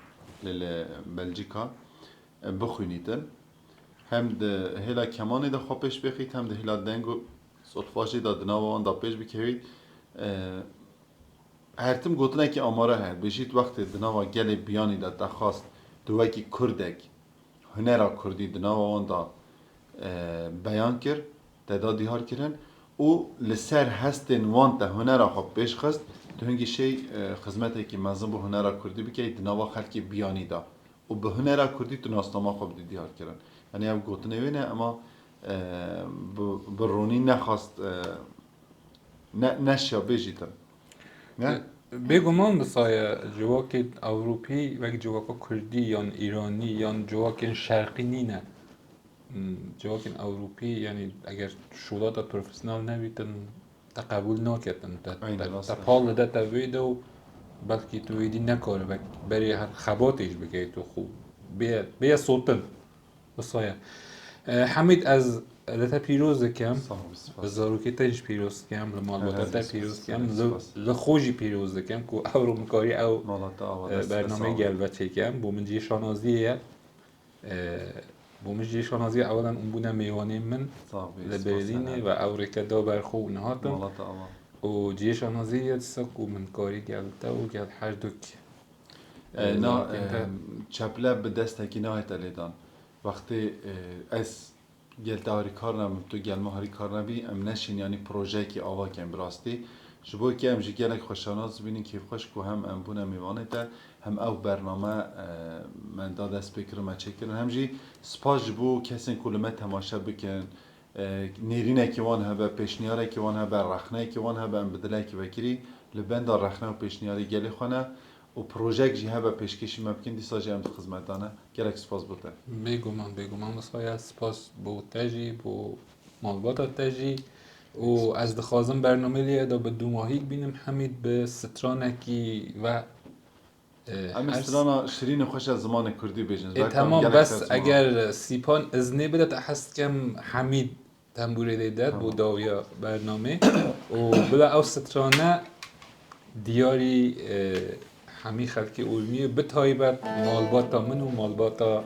لیل بلژیکا بخونیدن هم ده هلا کمانی دا خوابش بخید هم ده هلا دنگو صدفاشی دا دناوان دا پیش بکوید هرتم گوتنه که آماره هست بشید وقت دناوا گل بیانی دا دخواست دوکی کردک هنرا کردی دناوان دا بیان کرد تعداد دیار کردن او لسر هستن وان تا هنر خواب پیش خست تو هنگی شی خدمتی که منظم به هنر کردی بکی دنوا خلکی بیانی دا و به هنر کردی تو ناسنامه خواب دیار کردن یعنی هم گوتنه وینه اما برونی نخواست نشیا بیجیتن نه بگمان بسایه جواکت اوروپی و جواکا کردی یا ایرانی یا جواکن شرقی نینه جواکن اوروپی یعنی اگر شولات پروفسیونال نبیتن تقبل نکردن تا پال ده تویده و بلکه تویدی نکاره و برای هر خباتش بگه تو خوب بیا صوتن بسایه حمید از لتا پیروز کم بزاروکی تنش پیروز کم لمالباتا پیروز کم لخوجی پیروز کم که اورو مکاری او برنامه گلوچه کم بو من جی شانازیه بومجي شانازي اولا بونا ميواني من لبرلين و اوريكا دا برخو نهاتن و جي شانازي تسقو من كاري قالتا و قال حردك نا چپله به دستکی نهایت لیدان وقتی از گل داری کار نم تو گل مهاری کار نبی ام نشین یعنی پروژه کی آوا کم براستی شبوی که ام جیگلک خوشاناز بینین که خوش کو هم ام بونه میوانه تا هم او برنامه من داد از فکر ما چکرن هم جی سپاس بو کسین کلمه تماشا بکن نیرینه که وان هبه پیشنیاره که وان هبه رخنه که وان هبه ام بدله که بکری لبند رخنه و پیشنیاری گلی خونه و پروژه جی هبه پیشکشی ممکن دی ساجی ام خدمتانه گلک سپاس بوده بگمان بسایه سپاس بو تجی بو مالباتا تجی و از دخوازم برنامه لیه دا به 2 ماهی بینم حمید به سترانکی و سترانا شیرین خوش از زمان کردی بیجنز تمام بس اگر سیپان ازنه بده تا حست کم حمید تنبوری دیدد بو داویا برنامه و بلا او سترانه دیاری همی خلکی علمیه بتایبت مالباتا من و مالباتا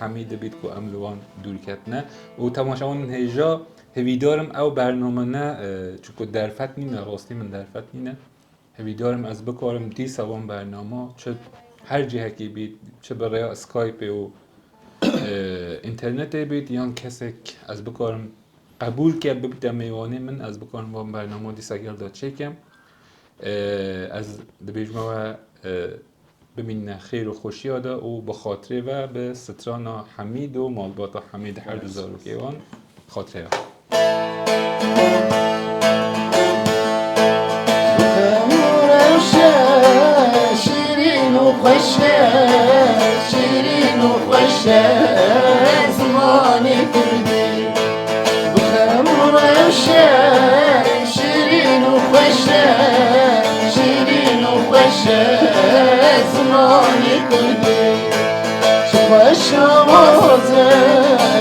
حمید بید که املوان دور کتنه و تماشاون هجا هویدارم او برنامه نه چون درفت نینه راستی من درفت نینه هویدارم از بکارم دی سوان برنامه چه هر جهه که بید چه برای اسکایپ و اینترنت بید یا کسی از بکارم قبول که ببیده میوانه من از بکارم با برنامه دی سگل داد چکم از دبیجمه و ببین خیر و خوشی آده و بخاطره و به ستران حمید و مالباتا حمید هر دو زاروکیوان خاطره شیرین و خوشه شیرین و خوشه کردی خوش آوازه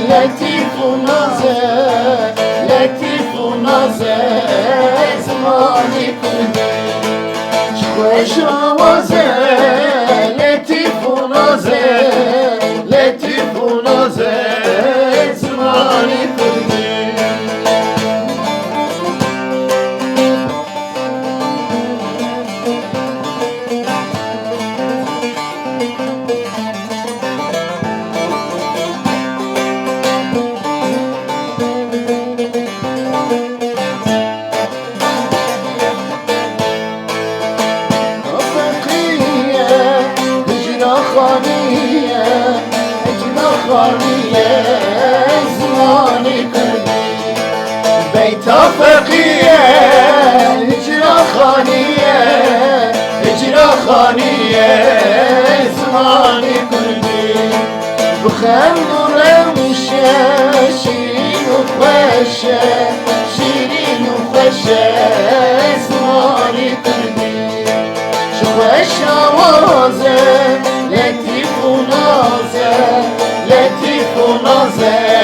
لطیف و نازه لطیف و نازه زمانی کردی خوش آوازه لطیف و نازه لطیف و نازه زمانی کردی زمانی کردی بیت فقیه اجرا خانیه اجرا خانیه زمانی کردی بخند و روشه شیرین و خوشه شیرین و خوشه زمانی کردی خوش آوازه لطیف و نازه لطیف و نازه